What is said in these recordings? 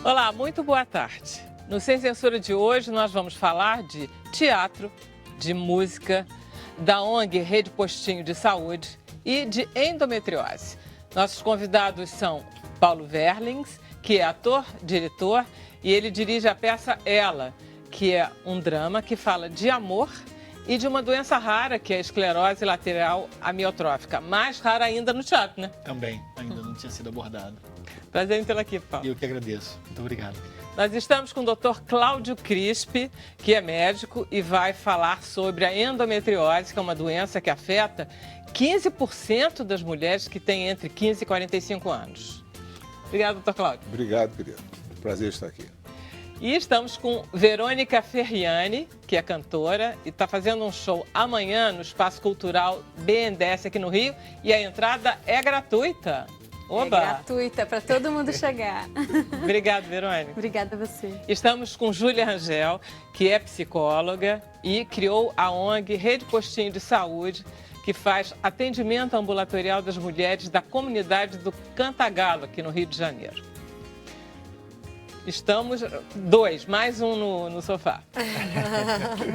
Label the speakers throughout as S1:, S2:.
S1: Olá, muito boa tarde. No Sem Censura de hoje nós vamos falar de teatro, de música, da ONG Rede Postinho de Saúde e de endometriose. Nossos convidados são Paulo Verlins, que é ator, diretor, e ele dirige a peça Ela, que é um drama que fala de amor e de uma doença rara, que é a esclerose lateral amiotrófica. Mais rara ainda no teatro, né?
S2: Também, ainda não tinha sido abordado.
S1: Prazer em tê-lo aqui, Paulo.
S2: Eu que agradeço. Muito obrigado.
S1: Nós estamos com o Dr. Cláudio Crispi, que é médico e vai falar sobre a endometriose, que é uma doença que afeta 15% das mulheres que têm entre 15 e 45 anos. Obrigado, Dr. Cláudio.
S3: Obrigado, querido. Prazer estar aqui.
S1: E estamos com Verônica Ferriani, que é cantora e está fazendo um show amanhã no Espaço Cultural BNDES aqui no Rio. E a entrada é gratuita. Oba!
S4: É gratuita, para todo mundo chegar.
S1: Obrigado, Verônica.
S4: Obrigada a você.
S1: Estamos com Júlia Rangel, que é psicóloga e criou a ONG Rede Postinho de Saúde, que faz atendimento ambulatorial das mulheres da comunidade do Cantagalo, aqui no Rio de Janeiro. Estamos dois, mais um no sofá.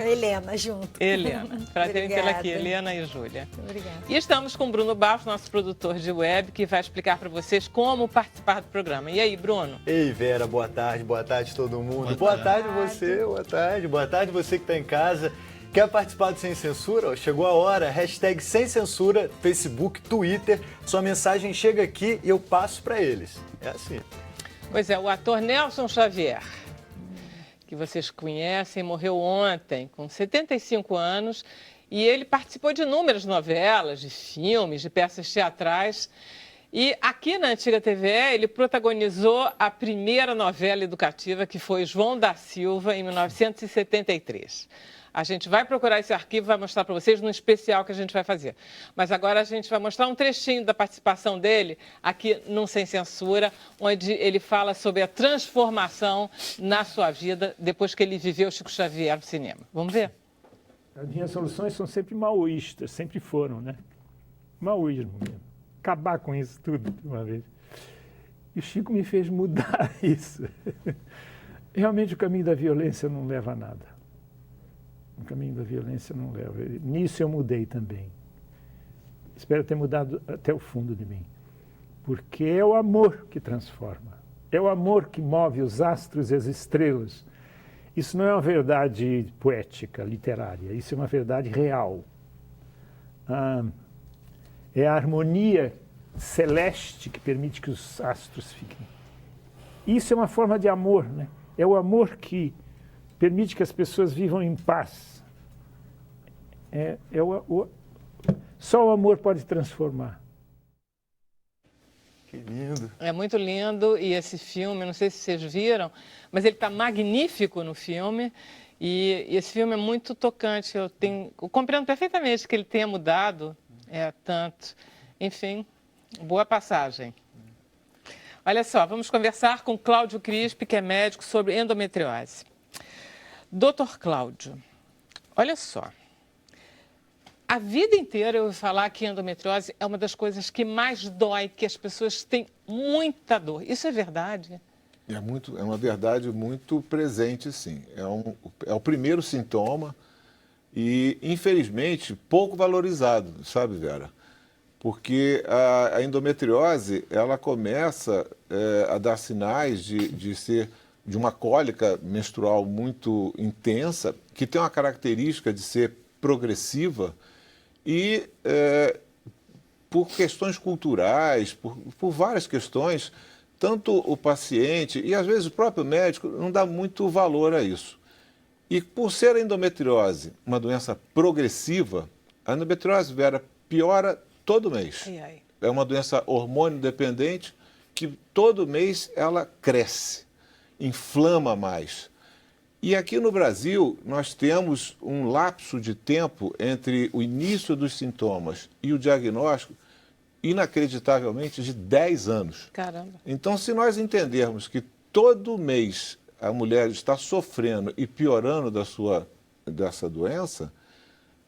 S5: Helena, junto.
S1: Helena. Prazer em tê-la aqui, Helena e Júlia. Obrigada. E estamos com o Bruno Barros, nosso produtor de web, que vai explicar para vocês como participar do programa. E aí, Bruno?
S6: Ei, Vera, boa tarde todo mundo. Boa tarde você, boa tarde você que está em casa. Quer participar do Sem Censura? Chegou a hora, hashtag Sem Censura, Facebook, Twitter. Sua mensagem chega aqui e eu passo para eles. É assim.
S1: Pois é, o ator Nelson Xavier, que vocês conhecem, morreu ontem, com 75 anos, e ele participou de inúmeras novelas, de filmes, de peças teatrais. E aqui na Antiga TVE, ele protagonizou a primeira novela educativa, que foi João da Silva, em 1973. A gente vai procurar esse arquivo e vai mostrar para vocês no especial que a gente vai fazer. Mas agora a gente vai mostrar um trechinho da participação dele aqui no Sem Censura, onde ele fala sobre a transformação na sua vida depois que ele viveu Chico Xavier no cinema. Vamos ver?
S7: As minhas soluções são sempre maoístas, sempre foram, né? Maoísmo mesmo. Acabar com isso tudo de uma vez. E o Chico me fez mudar isso. Realmente o caminho da violência não leva a nada. O caminho da violência não leva. Nisso eu mudei também. Espero ter mudado até o fundo de mim. Porque é o amor que transforma. É o amor que move os astros e as estrelas. Isso não é uma verdade poética, literária. Isso é uma verdade real. É a harmonia celeste que permite que os astros fiquem. Isso é uma forma de amor, né? É o amor que permite que as pessoas vivam em paz. Só o amor pode transformar.
S6: Que lindo.
S1: É muito lindo e esse filme, não sei se vocês viram, mas ele está magnífico no filme e esse filme é muito tocante. Eu compreendo perfeitamente que ele tenha mudado tanto. Enfim, boa passagem. Olha só, vamos conversar com Cláudio Crispi, que é médico, sobre endometriose. Doutor Cláudio, olha só, a vida inteira eu ouvi falar que endometriose é uma das coisas que mais dói, que as pessoas têm muita dor. Isso é verdade?
S3: É uma verdade muito presente, sim. É o primeiro sintoma e, infelizmente, pouco valorizado, sabe, Vera? Porque a endometriose, ela começa a dar sinais de uma cólica menstrual muito intensa, que tem uma característica de ser progressiva e, por questões culturais, por várias questões, tanto o paciente e, às vezes, o próprio médico não dá muito valor a isso. E, por ser a endometriose uma doença progressiva, a endometriose, Vera, piora todo mês. É uma doença hormônio dependente que todo mês ela cresce, inflama mais. E aqui no Brasil, nós temos um lapso de tempo entre o início dos sintomas e o diagnóstico, inacreditavelmente, de 10 anos.
S1: Caramba.
S3: Então, se nós entendermos que todo mês a mulher está sofrendo e piorando dessa doença,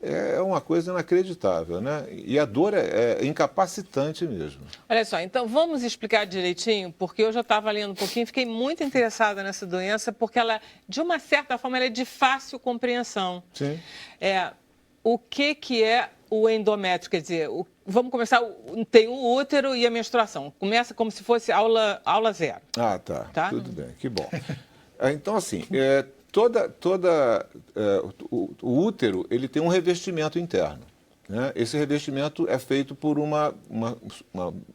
S3: é uma coisa inacreditável, né? E a dor é incapacitante mesmo.
S1: Olha só, então vamos explicar direitinho, porque eu já estava lendo um pouquinho, fiquei muito interessada nessa doença, porque ela, de uma certa forma, ela é de fácil compreensão.
S3: Sim.
S1: O que é o endométrio? Quer dizer, vamos começar, tem o útero e a menstruação. Começa como se fosse aula zero.
S3: Ah, tá.
S1: Tá?
S3: Tudo bem, que bom. Então, assim, o útero, ele tem um revestimento interno, né? Esse revestimento é feito por uma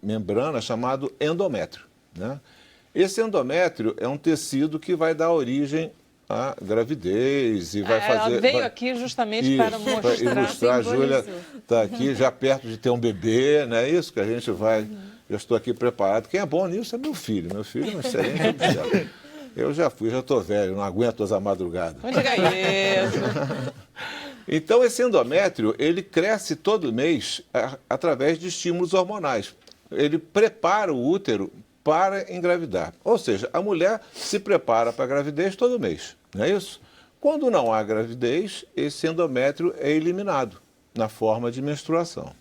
S3: membrana chamada endométrio, né? Esse endométrio é um tecido que vai dar origem à gravidez e vai fazer...
S1: Ela veio aqui justamente para mostrar.
S3: Ilustrar. A Júlia está aqui já perto de ter um bebê, não é isso que a gente vai... Eu estou aqui preparado. Quem é bom nisso é meu filho. Meu filho é um excelente obstetra. Eu já estou velho, não aguento as madrugadas.
S1: Não diga isso.
S3: Então, esse endométrio, ele cresce todo mês através de estímulos hormonais. Ele prepara o útero para engravidar. Ou seja, a mulher se prepara para a gravidez todo mês, não é isso? Quando não há gravidez, esse endométrio é eliminado na forma de menstruação.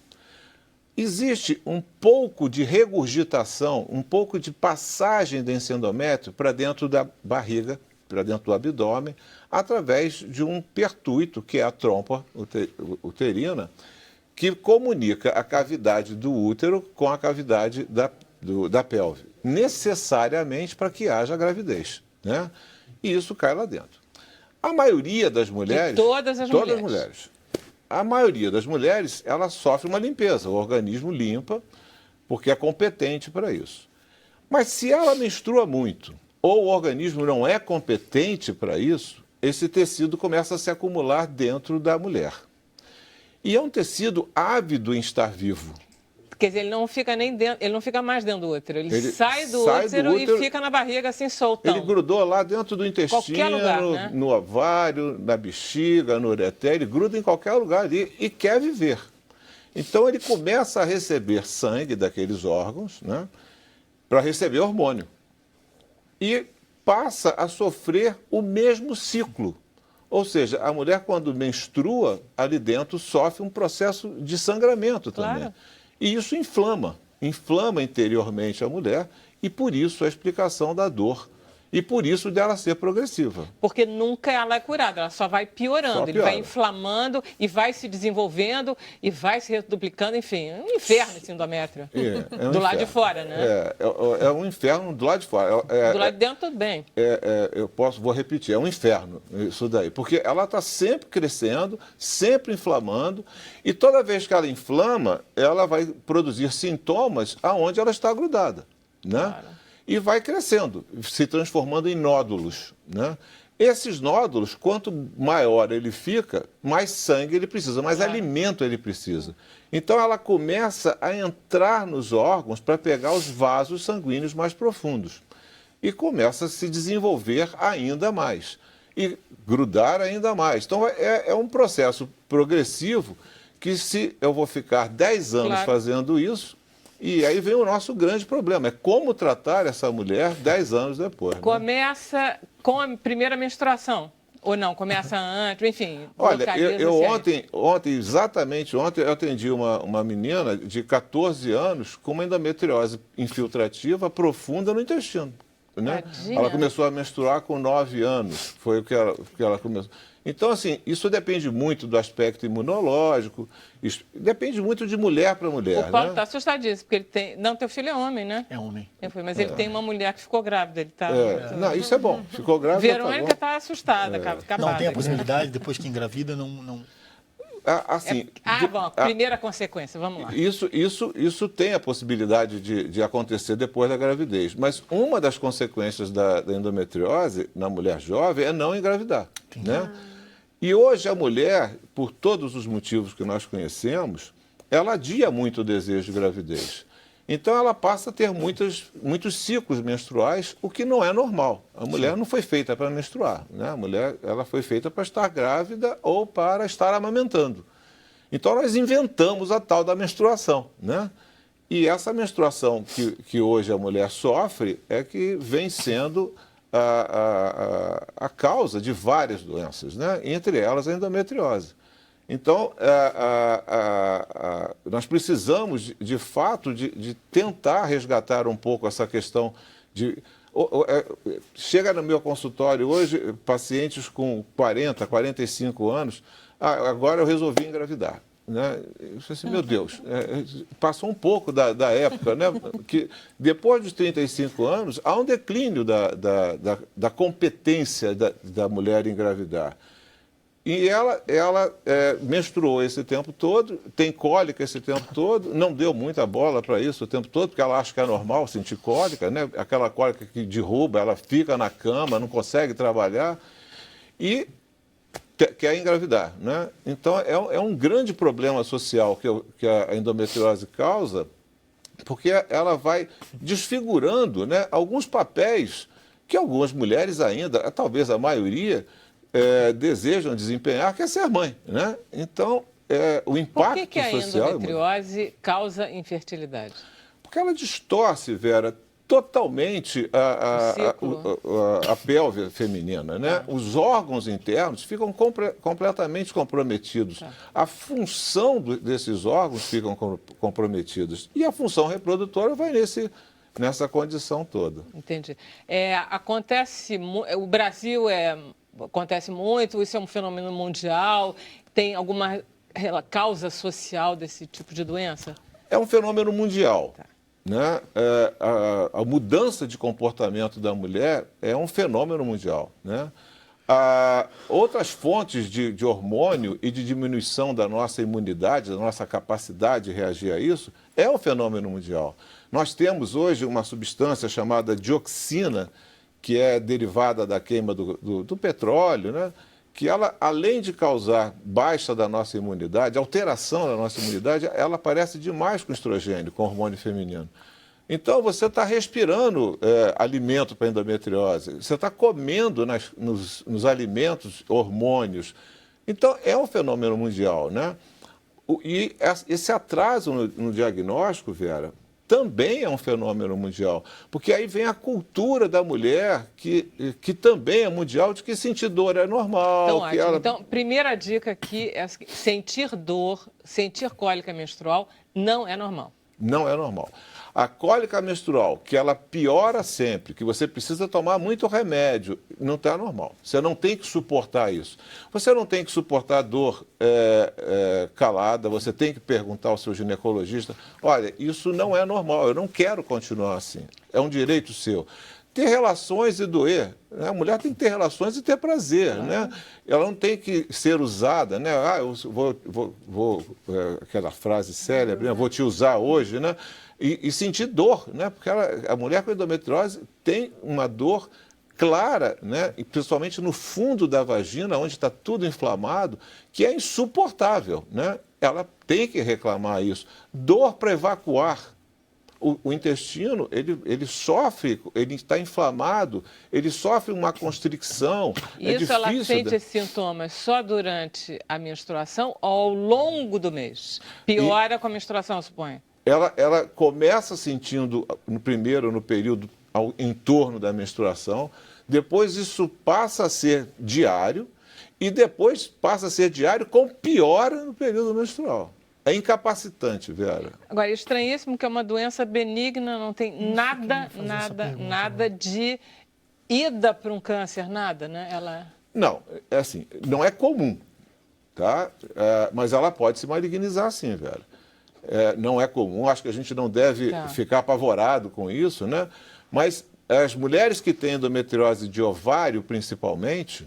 S3: Existe um pouco de regurgitação, um pouco de passagem desse endométrio para dentro da barriga, para dentro do abdômen, através de um pertuito, que é a trompa uterina, que comunica a cavidade do útero com a cavidade da pelve, necessariamente para que haja gravidez, né? E isso cai lá dentro. A maioria das mulheres...
S1: Todas as
S3: mulheres. A maioria das mulheres, ela sofre uma limpeza, o organismo limpa, porque é competente para isso. Mas se ela menstrua muito, ou o organismo não é competente para isso, esse tecido começa a se acumular dentro da mulher. E é um tecido ávido em estar vivo.
S1: Quer dizer, ele não fica nem dentro, ele não fica mais dentro do útero, ele sai do útero e fica na barriga assim soltão.
S3: Ele grudou lá dentro do intestino,
S1: qualquer lugar, né?
S3: No ovário, na bexiga, no ureter, ele gruda em qualquer lugar ali e quer viver. Então ele começa a receber sangue daqueles órgãos, né, para receber hormônio. E passa a sofrer o mesmo ciclo. Ou seja, a mulher quando menstrua, ali dentro sofre um processo de sangramento também.
S1: Claro.
S3: E isso inflama interiormente a mulher e por isso a explicação da dor. E por isso dela ser progressiva.
S1: Porque nunca ela é curada, ela só vai piorando.
S3: Só
S1: Ele
S3: piora.
S1: vai inflamando e vai se desenvolvendo e vai se reduplicando, enfim. É um inferno esse endométrio.
S3: Um
S1: do lado
S3: inferno.
S1: de fora, né?
S3: É um inferno do lado de fora.
S1: Do lado de dentro, tudo bem.
S3: Vou repetir, é um inferno isso daí. Porque ela está sempre crescendo, sempre inflamando, e toda vez que ela inflama, ela vai produzir sintomas aonde ela está grudada, né?
S1: Claro.
S3: E vai crescendo, se transformando em nódulos, né? Esses nódulos, quanto maior ele fica, mais sangue ele precisa, mais alimento ele precisa. Então ela começa a entrar nos órgãos para pegar os vasos sanguíneos mais profundos. E começa a se desenvolver ainda mais. E grudar ainda mais. Então é um processo progressivo que se eu vou ficar 10 anos fazendo isso, e aí vem o nosso grande problema, é como tratar essa mulher 10 anos depois. Né?
S1: Começa com a primeira menstruação, ou não? Começa antes, enfim.
S3: Olha, exatamente ontem, eu atendi uma menina de 14 anos com uma endometriose infiltrativa profunda no intestino. Né? Ela começou a menstruar com 9 anos, foi o que ela começou. Então, assim, isso depende muito do aspecto imunológico, depende muito de mulher para mulher.
S1: O Paulo está assustadíssimo, porque ele tem... Não, teu filho é homem, né?
S2: É homem.
S1: Mas ele tem uma mulher que ficou grávida, ele está...
S3: Não, isso é bom, ficou grávida.
S1: Verônica está assustada, acabada.
S2: Não tem a possibilidade, depois que engravida, não...
S3: Assim,
S1: bom, primeira consequência, vamos lá.
S3: Isso tem a possibilidade de acontecer depois da gravidez, mas uma das consequências da endometriose na mulher jovem é não engravidar, né? E hoje a mulher, por todos os motivos que nós conhecemos, ela adia muito o desejo de gravidez. Então ela passa a ter muitos ciclos menstruais, o que não é normal. A mulher não foi feita para menstruar, né? A mulher ela foi feita para estar grávida ou para estar amamentando. Então nós inventamos a tal da menstruação, né? E essa menstruação que hoje a mulher sofre é que vem sendo a causa de várias doenças, né? Entre elas a endometriose. Então, nós precisamos, de fato, de tentar resgatar um pouco essa questão de... Chega no meu consultório hoje, pacientes com 40, 45 anos, agora eu resolvi engravidar. Né? Eu falei assim, meu Deus, passou um pouco da época, né? Que depois dos 35 anos, há um declínio da competência da mulher em engravidar. E ela menstruou esse tempo todo, tem cólica esse tempo todo, não deu muita bola para isso o tempo todo, porque ela acha que é normal sentir cólica, né? Aquela cólica que derruba, ela fica na cama, não consegue trabalhar e quer engravidar, né? Então, é um grande problema social que a endometriose causa, porque ela vai desfigurando, né, alguns papéis que algumas mulheres ainda, talvez a maioria, desejam desempenhar, que é ser mãe, né? Então, o impacto
S1: social... Por que a endometriose causa infertilidade?
S3: Porque ela distorce, Vera, totalmente a pelve feminina, né? Os órgãos internos ficam completamente comprometidos. A função desses órgãos ficam comprometidos. E a função reprodutora vai nessa condição toda.
S1: Entendi. O Brasil acontece muito, isso é um fenômeno mundial, tem alguma causa social desse tipo de doença? É um fenômeno mundial.
S3: Tá. Né? A mudança de comportamento da mulher é um fenômeno mundial. Né? Outras fontes de hormônio e de diminuição da nossa imunidade, da nossa capacidade de reagir a isso, é um fenômeno mundial. Nós temos hoje uma substância chamada dioxina, que é derivada da queima do petróleo, né? Que ela, além de causar baixa da nossa imunidade, alteração da nossa imunidade, ela parece demais com estrogênio, com hormônio feminino. Então, você está respirando alimento para endometriose, você está comendo nos alimentos hormônios. Então, é um fenômeno mundial, né? E esse atraso no diagnóstico, Vera, também é um fenômeno mundial, porque aí vem a cultura da mulher, que também é mundial, de que sentir dor é normal.
S1: Então, primeira dica aqui é sentir dor, sentir cólica menstrual não é normal.
S3: Não é normal. A cólica menstrual, que ela piora sempre, que você precisa tomar muito remédio, não está normal. Você não tem que suportar isso. Você não tem que suportar dor calada, você tem que perguntar ao seu ginecologista, olha, isso não é normal, eu não quero continuar assim. É um direito seu. Ter relações e doer. Né? A mulher tem que ter relações e ter prazer. Né? Ela não tem que ser usada, né? Eu vou aquela frase célebre, né? Vou te usar hoje, né? E sentir dor, né? Porque a mulher com endometriose tem uma dor clara, né? E principalmente no fundo da vagina, onde está tudo inflamado, que é insuportável. Né? Ela tem que reclamar isso. Dor para evacuar. O intestino, ele sofre, ele está inflamado, ele sofre uma constricção.
S1: Isso ela sente esses sintomas só durante a menstruação ou ao longo do mês? Piora com a menstruação, eu suponho?
S3: Ela começa sentindo, no período em torno da menstruação, depois isso passa a ser diário e depois passa a ser diário com piora no período menstrual. É incapacitante, Vera.
S1: Agora, é estranhíssimo que é uma doença benigna, não tem nada de ida para um câncer, nada, né?
S3: Não, assim, não é comum, tá? Mas ela pode se malignizar sim, Vera. Não é comum, acho que a gente não deve ficar apavorado com isso, né? Mas as mulheres que têm endometriose de ovário, principalmente,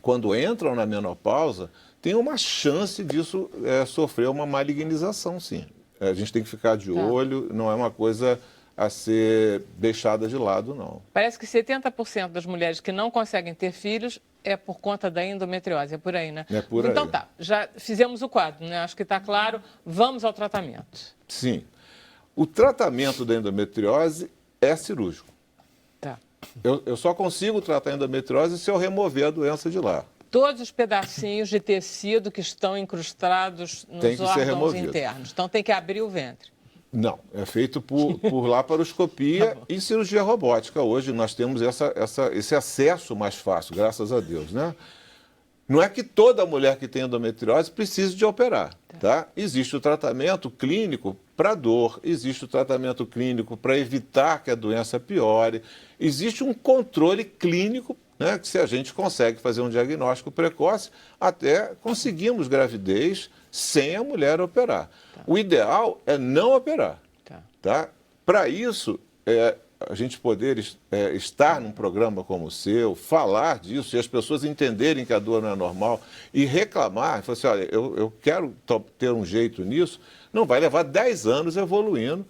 S3: quando entram na menopausa, tem uma chance disso sofrer uma malignização, sim. A gente tem que ficar de olho, não é uma coisa a ser deixada de lado, não.
S1: Parece que 70% das mulheres que não conseguem ter filhos é por conta da endometriose, é por aí, né?
S3: É por aí.
S1: Então tá, já fizemos o quadro, né? Acho que está claro, vamos ao tratamento.
S3: Sim. O tratamento da endometriose é cirúrgico.
S1: Tá.
S3: Eu só consigo tratar a endometriose se eu remover a doença de lá.
S1: Todos os pedacinhos de tecido que estão incrustados nos órgãos internos. Então tem que abrir o ventre.
S3: Não, é feito por laparoscopia e cirurgia robótica. Hoje nós temos esse acesso mais fácil, graças a Deus, né? Não é que toda mulher que tem endometriose precise de operar, tá? Existe o tratamento clínico para dor, existe o tratamento clínico para evitar que a doença piore, existe um controle clínico, né, que se a gente consegue fazer um diagnóstico precoce, até conseguimos gravidez sem a mulher operar. O ideal é não operar, tá? Para isso, a gente poder estar num programa como o seu, falar disso, e as pessoas entenderem que a dor não é normal e reclamar, falar assim, olha, eu quero ter um jeito nisso, não vai levar 10 anos evoluindo,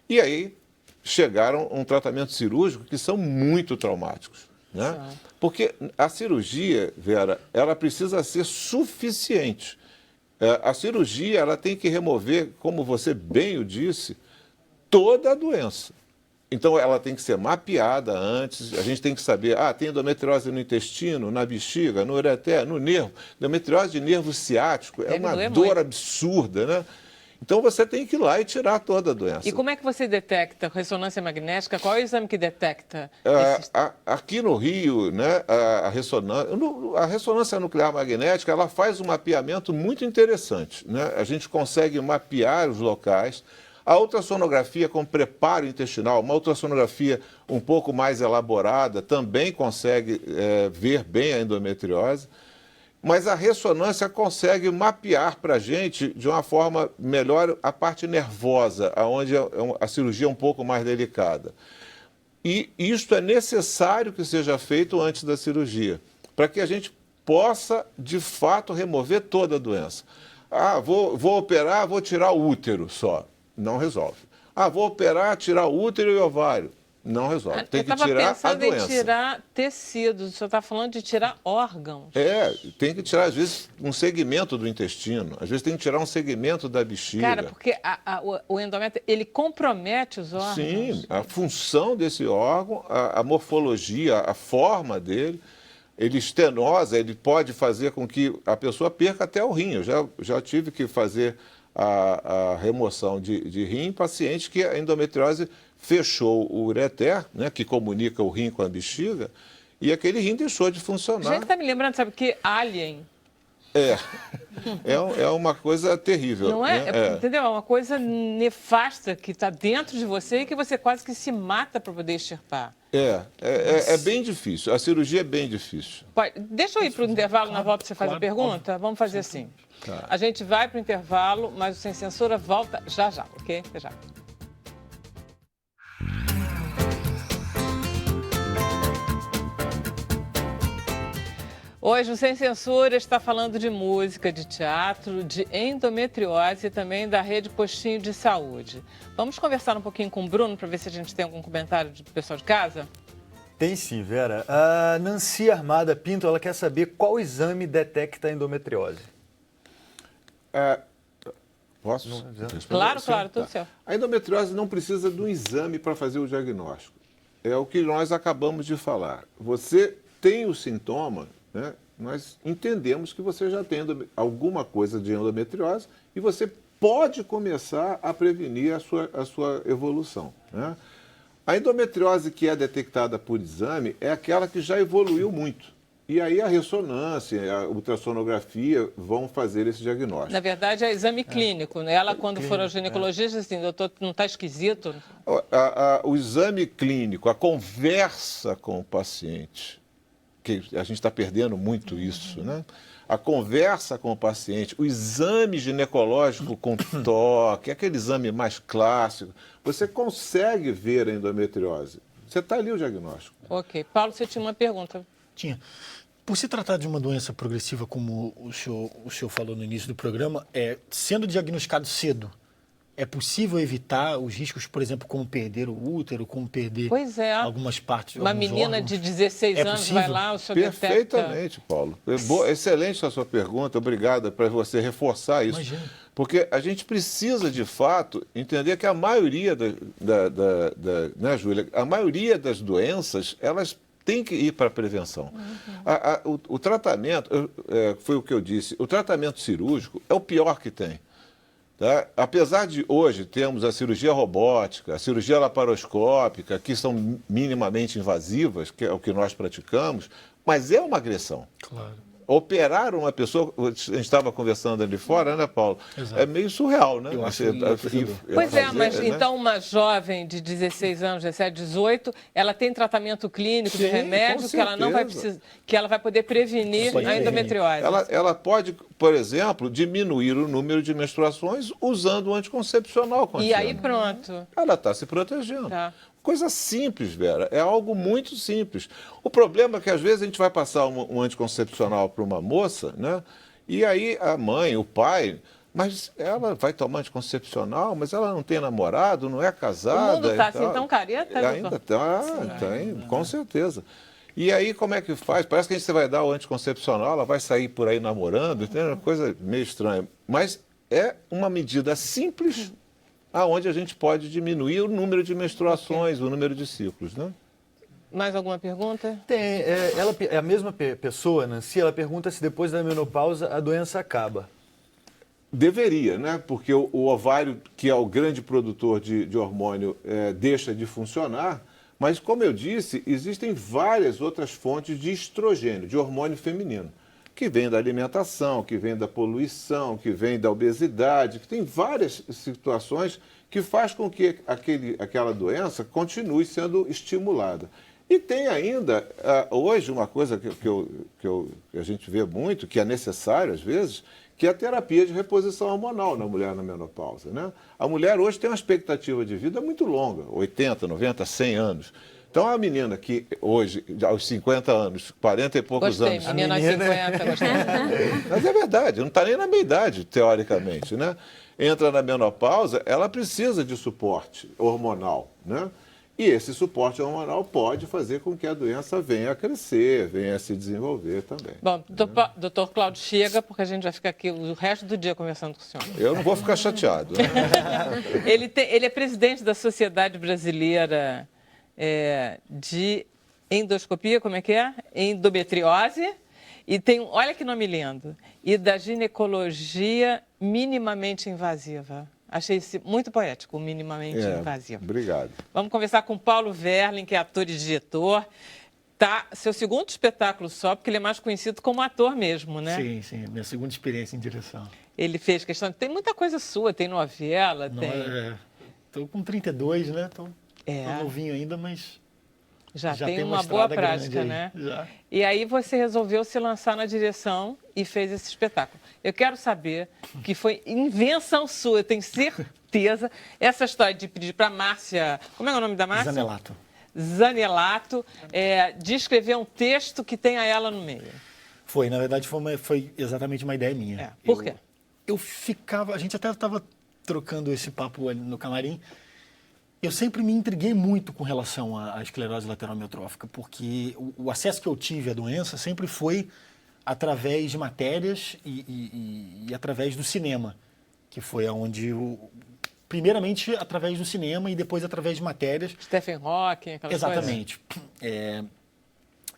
S3: e aí chegaram a um tratamento cirúrgico que são muito traumáticos, né? Porque a cirurgia, Vera, ela precisa ser suficiente. A cirurgia, ela tem que remover, como você bem o disse, toda a doença. Então, ela tem que ser mapeada antes, a gente tem que saber, tem endometriose no intestino, na bexiga, no ureter, no nervo. Endometriose de nervo ciático é uma dor absurda, né? Então, você tem que ir lá e tirar toda a doença.
S1: E como é que você detecta ressonância magnética? Qual é o exame que detecta?
S3: Aqui no Rio, né, a ressonância nuclear magnética, ela faz um mapeamento muito interessante, né? A gente consegue mapear os locais. A ultrassonografia com preparo intestinal, uma ultrassonografia um pouco mais elaborada, também consegue ver bem a endometriose, mas a ressonância consegue mapear para a gente, de uma forma melhor, a parte nervosa, onde a cirurgia é um pouco mais delicada. E isto é necessário que seja feito antes da cirurgia, para que a gente possa, de fato, remover toda a doença. Vou operar, vou tirar o útero só. Não resolve. Vou operar, tirar o útero e o ovário. Não resolve. Tem que tirar a doença. Eu estava pensando em tirar tecidos. O senhor está falando de tirar órgãos. Tem que tirar, às vezes, um segmento do intestino. Às vezes tem que tirar um segmento da bexiga.
S1: Cara, porque o endométrio, ele compromete os órgãos.
S3: Sim, a função desse órgão, a morfologia, a forma dele. Ele estenosa, ele pode fazer com que a pessoa perca até o rim. Eu já tive que fazer a remoção de rim em pacientes que a endometriose fechou o ureter, né, que comunica o rim com a bexiga, e aquele rim deixou de funcionar.
S1: Gente, está me lembrando, sabe o que? Alien.
S3: É uma coisa terrível.
S1: Não é?
S3: Né?
S1: Entendeu? É uma coisa nefasta que está dentro de você e que você quase que se mata para poder extirpar.
S3: É bem difícil. A cirurgia é bem difícil.
S1: Deixa eu ir para o intervalo, na volta você faz a pergunta? Vamos fazer assim. A gente vai para o intervalo, mas o Sem Censura volta já, ok? Até já. Hoje o Sem Censura está falando de música, de teatro, de endometriose e também da Rede Postinho de Saúde. Vamos conversar um pouquinho com o Bruno para ver se a gente tem algum comentário do pessoal de casa?
S6: Tem sim, Vera. A Nancy Armada Pinto, ela quer saber qual exame detecta a endometriose.
S3: Posso?
S1: Claro, tudo certo.
S3: A endometriose não precisa de um exame para fazer o diagnóstico. É o que nós acabamos de falar. Você tem o sintoma, né? Nós entendemos que você já tem alguma coisa de endometriose e você pode começar a prevenir a sua evolução, né? A endometriose que é detectada por exame é aquela que já evoluiu muito. E aí a ressonância, a ultrassonografia vão fazer esse diagnóstico.
S1: Na verdade, é exame clínico. Né? Ela, quando for ao ginecologista, assim, doutor, não está esquisito?
S3: O exame clínico, a conversa com o paciente, que a gente está perdendo muito isso, né? A conversa com o paciente, o exame ginecológico com toque, aquele exame mais clássico, você consegue ver a endometriose. Você está ali o diagnóstico.
S1: Ok. Paulo, você tinha uma pergunta.
S2: Tinha. Por se tratar de uma doença progressiva, como o senhor falou no início do programa, sendo diagnosticado cedo, é possível evitar os riscos, por exemplo, como perder o útero, como perder algumas partes,
S1: uma menina
S2: órgãos?
S1: De 16 anos
S2: possível?
S1: vai lá, o senhor
S3: Perfeitamente, Paulo. Excelente a sua pergunta, obrigada por você reforçar isso.
S2: Imagina.
S3: Porque a gente precisa, de fato, entender que a maioria né, Júlia? A maioria das doenças, elas tem que ir para a prevenção. O tratamento, foi o que eu disse, o tratamento cirúrgico é o pior que tem. Tá? Apesar de hoje termos a cirurgia robótica, a cirurgia laparoscópica, que são minimamente invasivas, que é o que nós praticamos, mas é uma agressão.
S2: Claro.
S3: Operar uma pessoa, a gente estava conversando ali fora, né, Paulo?
S2: Exato.
S3: É meio surreal, né?
S2: Eu acho
S3: Você-
S2: enlouquecedor.
S1: Pois é, mas
S3: fazer, né?
S1: então uma jovem de 16 anos, 17, 18, ela tem tratamento clínico de
S3: Sim,
S1: remédio
S3: com
S1: que ela não vai
S3: certeza.
S1: precisar, que ela vai poder prevenir
S2: Pode
S1: a
S2: prevenir.
S1: endometriose.
S3: Ela pode, por exemplo, diminuir o número de menstruações usando o anticoncepcional contínuo.
S1: E aí pronto.
S3: Ela está se protegendo.
S1: Tá.
S3: Coisa simples, Vera. É algo muito simples. O problema é que às vezes a gente vai passar um anticoncepcional para uma moça, né? E aí a mãe, o pai, mas ela vai tomar anticoncepcional, mas ela não tem namorado, não é casada.
S1: O mundo está
S3: e
S1: assim
S3: tal.
S1: tão careta,
S3: Ainda
S1: doutor?
S3: tem, com certeza. E aí, como é que faz? Parece que a gente vai dar o anticoncepcional, ela vai sair por aí namorando, entendeu? Uma coisa meio estranha. Mas é uma medida simples aonde a gente pode diminuir o número de menstruações, o número de ciclos, né?
S1: Mais alguma pergunta?
S6: Tem, a mesma pessoa, Nancy, ela pergunta se depois da menopausa a doença acaba.
S3: Deveria, né? Porque o ovário, que é o grande produtor de hormônio, deixa de funcionar. Mas, como eu disse, existem várias outras fontes de estrogênio, de hormônio feminino, que vem da alimentação, que vem da poluição, que vem da obesidade, que tem várias situações que faz com que aquela doença continue sendo estimulada. E tem ainda, hoje, uma coisa que a gente vê muito, que é necessário às vezes, que é a terapia de reposição hormonal na mulher na menopausa, né? A mulher hoje tem uma expectativa de vida muito longa, 80, 90, 100 anos. Então, a menina que hoje, aos 50 anos, 40 e poucos
S1: Gostei,
S3: anos...
S1: menina aos 50, gostei.
S3: Mas é verdade, não está nem na meia idade, teoricamente, né? Entra na menopausa, ela precisa de suporte hormonal, né? E esse suporte hormonal pode fazer com que a doença venha a crescer, venha a se desenvolver também.
S1: Bom, doutor Cláudio chega, porque a gente vai ficar aqui o resto do dia conversando com o senhor.
S3: Eu não vou ficar chateado, né?
S1: Ele é presidente da Sociedade Brasileira de Endoscopia, como é que é? Endometriose. E tem, olha que nome lindo, e da ginecologia minimamente invasiva. Achei isso muito poético, minimamente invasivo.
S3: Obrigado.
S1: Vamos conversar com Paulo Verlin, que é ator e diretor. Tá, seu segundo espetáculo só, porque ele é mais conhecido como ator mesmo, né?
S2: Sim, sim. Minha segunda experiência em direção.
S1: Ele fez questão... Tem muita coisa sua, tem novela,
S2: Não,
S1: tem...
S2: Estou com 32, né? Tô
S1: É.
S2: novinho ainda, mas
S1: Já tem
S2: tem
S1: uma boa
S2: estrada grande
S1: prática,
S2: aí.
S1: né?
S2: Já.
S1: E aí você resolveu se lançar na direção e fez esse espetáculo. Eu quero saber que foi invenção sua, eu tenho certeza. Essa história de pedir para Márcia... Como é o nome da Márcia?
S2: Zanelato.
S1: Zanelato, de escrever um texto que tenha ela no meio.
S2: Foi, na verdade, foi exatamente uma ideia minha.
S1: Por quê?
S2: Eu ficava... A gente até estava trocando esse papo ali no camarim. Eu sempre me intriguei muito com relação à esclerose lateral amiotrófica, porque o acesso que eu tive à doença sempre foi através de matérias e através do cinema, que foi aonde primeiramente através do cinema e depois através de matérias.
S1: Stephen Hawking, aquelas coisas.
S2: Exatamente.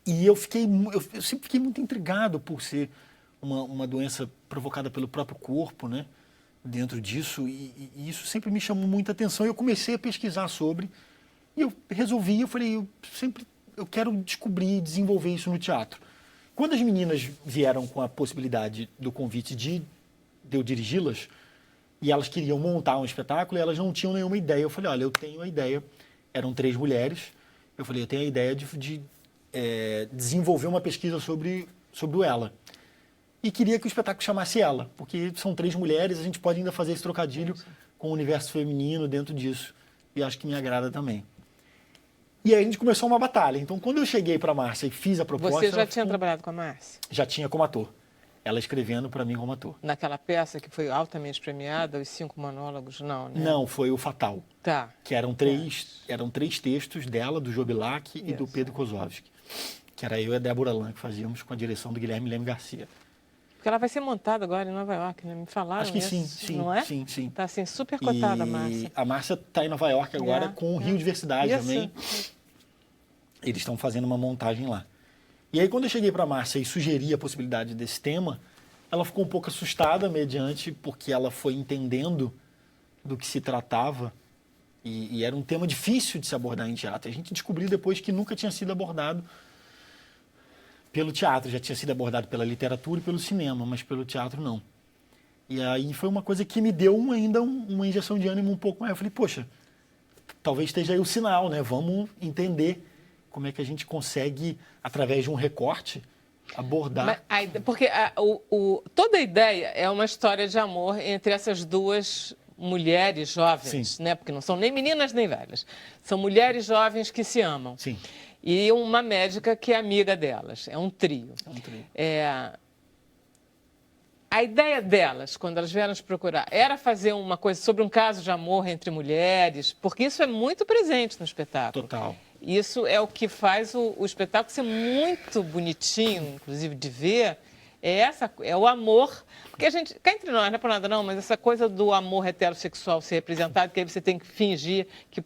S2: E eu sempre fiquei muito intrigado por ser uma doença provocada pelo próprio corpo, né? Dentro disso, e isso sempre me chamou muita atenção. Eu comecei a pesquisar sobre, e eu resolvi, eu falei, eu quero descobrir, desenvolver isso no teatro. Quando as meninas vieram com a possibilidade do convite de eu dirigi-las, e elas queriam montar um espetáculo, e elas não tinham nenhuma ideia. Eu falei, olha, eu tenho a ideia, eram 3 mulheres, eu falei, eu tenho a ideia de desenvolver uma pesquisa sobre o Ela. E queria que o espetáculo chamasse Ela, porque são 3 mulheres, a gente pode ainda fazer esse trocadilho com o universo feminino dentro disso. E acho que me agrada também. E aí a gente começou uma batalha. Então, quando eu cheguei para a Márcia e fiz a proposta...
S1: Você já tinha trabalhado com a Márcia?
S2: Já tinha como ator. Ela escrevendo para mim como ator.
S1: Naquela peça que foi altamente premiada, Os 5 Monólogos, não, né?
S2: Não, foi o Fatal.
S1: Tá.
S2: Que eram 3 textos dela, do Jobilac e do Pedro Kozlovski. Que era eu e a Débora Lan, que fazíamos com a direção do Guilherme Leme Garcia.
S1: Porque ela vai ser montada agora em Nova York, né? Me falaram
S2: Acho que
S1: isso,
S2: sim,
S1: não é?
S2: sim.
S1: Tá assim, super cotada a Márcia.
S2: A Márcia está em Nova York agora com o Rio Diversidade
S1: Isso.
S2: também. Eles estão fazendo uma montagem lá. E aí, quando eu cheguei para a Márcia e sugeri a possibilidade desse tema, ela ficou um pouco assustada, mediante, porque ela foi entendendo do que se tratava. E era um tema difícil de se abordar em teatro. A gente descobriu depois que nunca tinha sido abordado pelo teatro. Já tinha sido abordado pela literatura e pelo cinema, mas pelo teatro não. E aí foi uma coisa que me deu ainda uma injeção de ânimo um pouco maior. Eu falei, poxa, talvez esteja aí o sinal, né? Vamos entender como é que a gente consegue, através de um recorte, abordar.
S1: Porque toda a ideia é uma história de amor entre essas duas mulheres jovens,
S2: Sim.
S1: né? Porque não são nem meninas nem velhas. São mulheres jovens que se amam.
S2: Sim.
S1: E uma médica que é amiga delas. É um trio.
S2: É um trio.
S1: A ideia delas, quando elas vieram nos procurar, era fazer uma coisa sobre um caso de amor entre mulheres, porque isso é muito presente no espetáculo.
S2: Total.
S1: Isso é o que faz o espetáculo ser muito bonitinho, inclusive, de ver. É o amor. Porque a gente, cá entre nós, não é por nada não, mas essa coisa do amor heterossexual ser representado, que aí você tem que fingir que...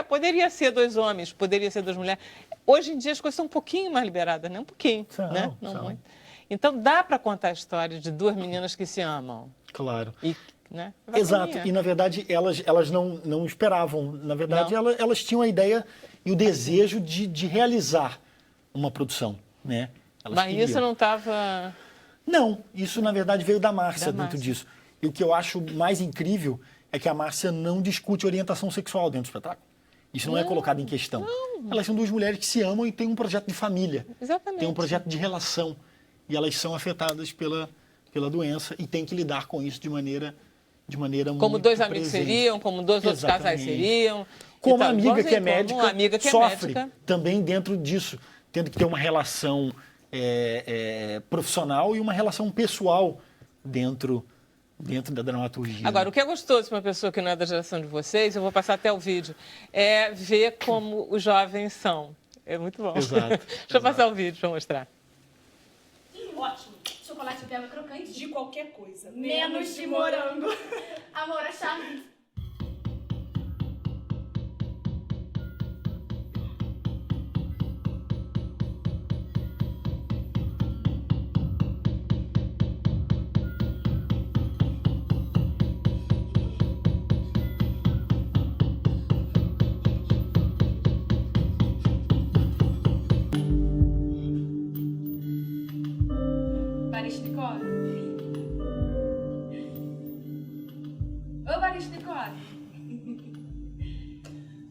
S1: poderia ser 2 homens, poderia ser 2 mulheres. Hoje em dia as coisas são um pouquinho mais liberadas, né? Um pouquinho, né? Não muito. Então dá para contar a história de 2 meninas que se amam.
S2: Claro.
S1: E, né?
S2: Exato. E, na verdade, elas não esperavam. Na verdade, elas tinham a ideia e o desejo de realizar uma produção, né?
S1: Mas
S2: queriam.
S1: isso não estava...
S2: Não, isso, na verdade, veio da Márcia
S1: Da
S2: dentro
S1: Márcia.
S2: disso. E o que eu acho mais incrível é que a Márcia não discute orientação sexual dentro do espetáculo. Isso não é colocado em questão. Elas são 2 mulheres que se amam e têm um projeto de família.
S1: Exatamente.
S2: Tem um projeto de relação. E elas são afetadas pela doença e têm que lidar com isso de maneira
S1: Como
S2: muito
S1: 2 amigos
S2: presente.
S1: seriam, como 2 outros casais
S2: Exatamente.
S1: seriam.
S2: Como
S1: e tal.
S2: a amiga que é
S1: Igualzinho,
S2: médica,
S1: como a amiga que é
S2: sofre
S1: médica.
S2: também dentro disso, tendo que ter uma relação profissional e uma relação pessoal dentro da dramaturgia.
S1: Agora, o que é gostoso para uma pessoa que não é da geração de vocês, eu vou passar até o vídeo, é ver como os jovens são. É muito bom.
S2: Exato.
S1: Deixa eu passar o vídeo para mostrar.
S8: Ótimo. Chocolate pega crocante.
S9: De qualquer coisa.
S8: Menos de morango. Amor, a chave. Baryshnikov? Ô, Baryshnikov!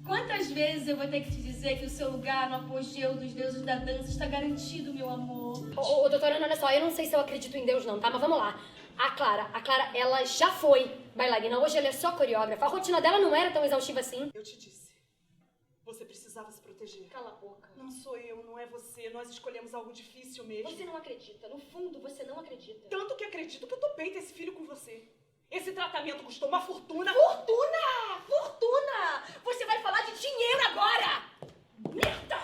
S8: Quantas vezes eu vou ter que te dizer que o seu lugar no apogeu dos deuses da dança está garantido, meu amor?
S10: Ô, doutora, olha só, eu não sei se eu acredito em Deus não, tá? Mas vamos lá. A Clara, ela já foi bailarina, hoje ela é só coreógrafa. A rotina dela não era tão exaustiva assim.
S9: Eu te disse. Você precisava se proteger.
S10: Cala a boca.
S9: Não sou eu, não é você. Nós escolhemos algo difícil mesmo.
S10: Você não acredita, no fundo você não acredita.
S9: Tanto que acredito que eu topei ter esse filho com você. Esse tratamento custou uma fortuna.
S8: Fortuna! Fortuna! Você vai falar de dinheiro agora! Merda!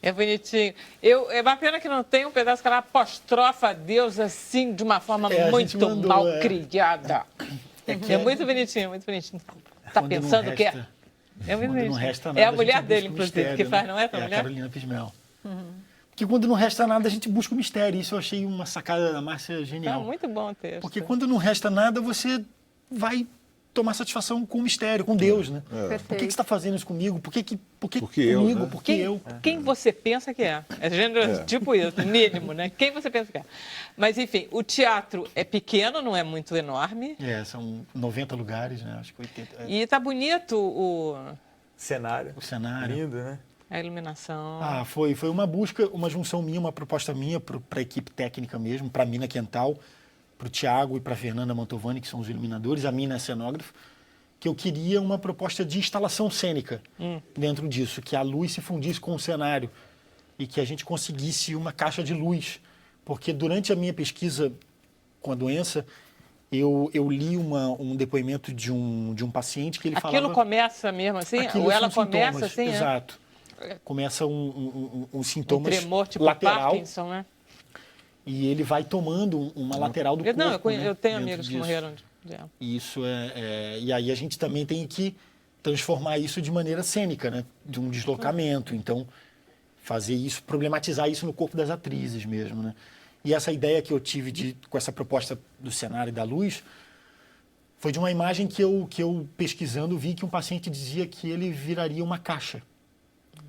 S1: É bonitinho. É uma pena que não tem um pedaço que ela apostrofa a Deus assim, de uma forma
S2: a
S1: muito
S2: gente mandou,
S1: mal criada. É muito bonitinho, muito bonitinho. Tá
S2: Quando não
S1: pensando o quê?
S2: resta-
S1: É muito
S2: Quando não
S1: bonitinho.
S2: resta nada,
S1: É a
S2: gente
S1: mulher
S2: busca
S1: dele,
S2: o
S1: inclusive,
S2: mistério,
S1: que faz,
S2: né?
S1: não é? Tua
S2: É a
S1: mulher?
S2: Carolina Pismel. Porque quando não resta nada, a gente busca o mistério. Isso eu achei uma sacada da Márcia
S1: É
S2: genial.
S1: muito bom o texto.
S2: Porque quando não resta nada, você vai tomar satisfação com o mistério, com Deus, né? Por que você está fazendo isso comigo? Por que
S3: eu,
S2: comigo?
S3: né?
S2: Por que eu?
S1: Quem você pensa que é? É gênero tipo isso, mínimo, né? Quem você pensa que é? Mas, enfim, o teatro é pequeno, não é muito enorme.
S2: São 90 lugares, né? Acho que 80.
S1: E tá bonito
S6: Cenário.
S2: O cenário.
S6: Lindo, né?
S1: a iluminação.
S2: Foi uma busca, uma junção minha, uma proposta minha para a equipe técnica mesmo, para a Mina Quental, para o Thiago e para a Fernanda Mantovani, que são os iluminadores, a Mina é cenógrafa, que eu queria uma proposta de instalação cênica dentro disso, que a luz se fundisse com o cenário e que a gente conseguisse uma caixa de luz. Porque durante a minha pesquisa com a doença, eu li um depoimento de um paciente que ele falava...
S1: Aquilo começa mesmo assim? Ou ela começa assim?
S2: Exato. Começa um sintoma
S1: Um tremor tipo
S2: lateral.
S1: Parkinson, né?
S2: E ele vai tomando uma lateral do corpo.
S1: Não,
S2: né,
S1: eu tenho
S2: dentro
S1: amigos que
S2: disso.
S1: morreram de...
S2: E isso e aí a gente também tem que transformar isso de maneira cênica, né? De um deslocamento. Então, fazer isso, problematizar isso no corpo das atrizes mesmo, né? E essa ideia que eu tive com essa proposta do cenário e da luz foi de uma imagem que eu pesquisando vi que um paciente dizia que ele viraria uma caixa.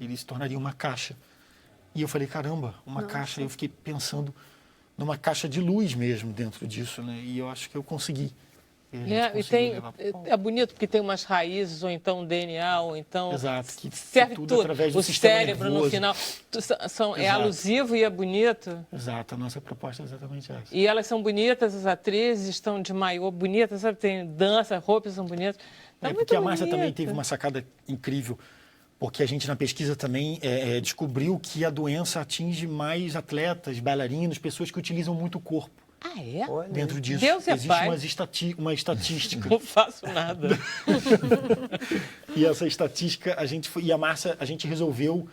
S2: Ele se tornaria uma caixa. E eu falei, caramba, uma caixa. Eu fiquei pensando numa caixa de luz mesmo dentro disso, né? E eu acho que eu consegui.
S1: É bonito porque tem umas raízes, ou então DNA, ou então...
S2: Exato, que
S1: serve
S2: tudo através do
S1: o
S2: sistema
S1: cérebro
S2: nervoso.
S1: no final. É
S2: Exato.
S1: alusivo e é bonito.
S2: Exato, a nossa proposta é exatamente essa.
S1: E elas são bonitas, as atrizes estão de maiô bonitas, sabe? Tem dança, roupas são bonitas. Tá
S2: Porque a
S1: muito
S2: Márcia também
S1: bonito.
S2: teve uma sacada incrível, porque a gente na pesquisa também descobriu que a doença atinge mais atletas, bailarinos, pessoas que utilizam muito o corpo.
S1: Ah, é?
S2: Dentro disso.
S1: Deus é
S2: existe
S1: pai.
S2: uma estatística.
S1: Não faço nada.
S2: E essa estatística, a Márcia, a gente resolveu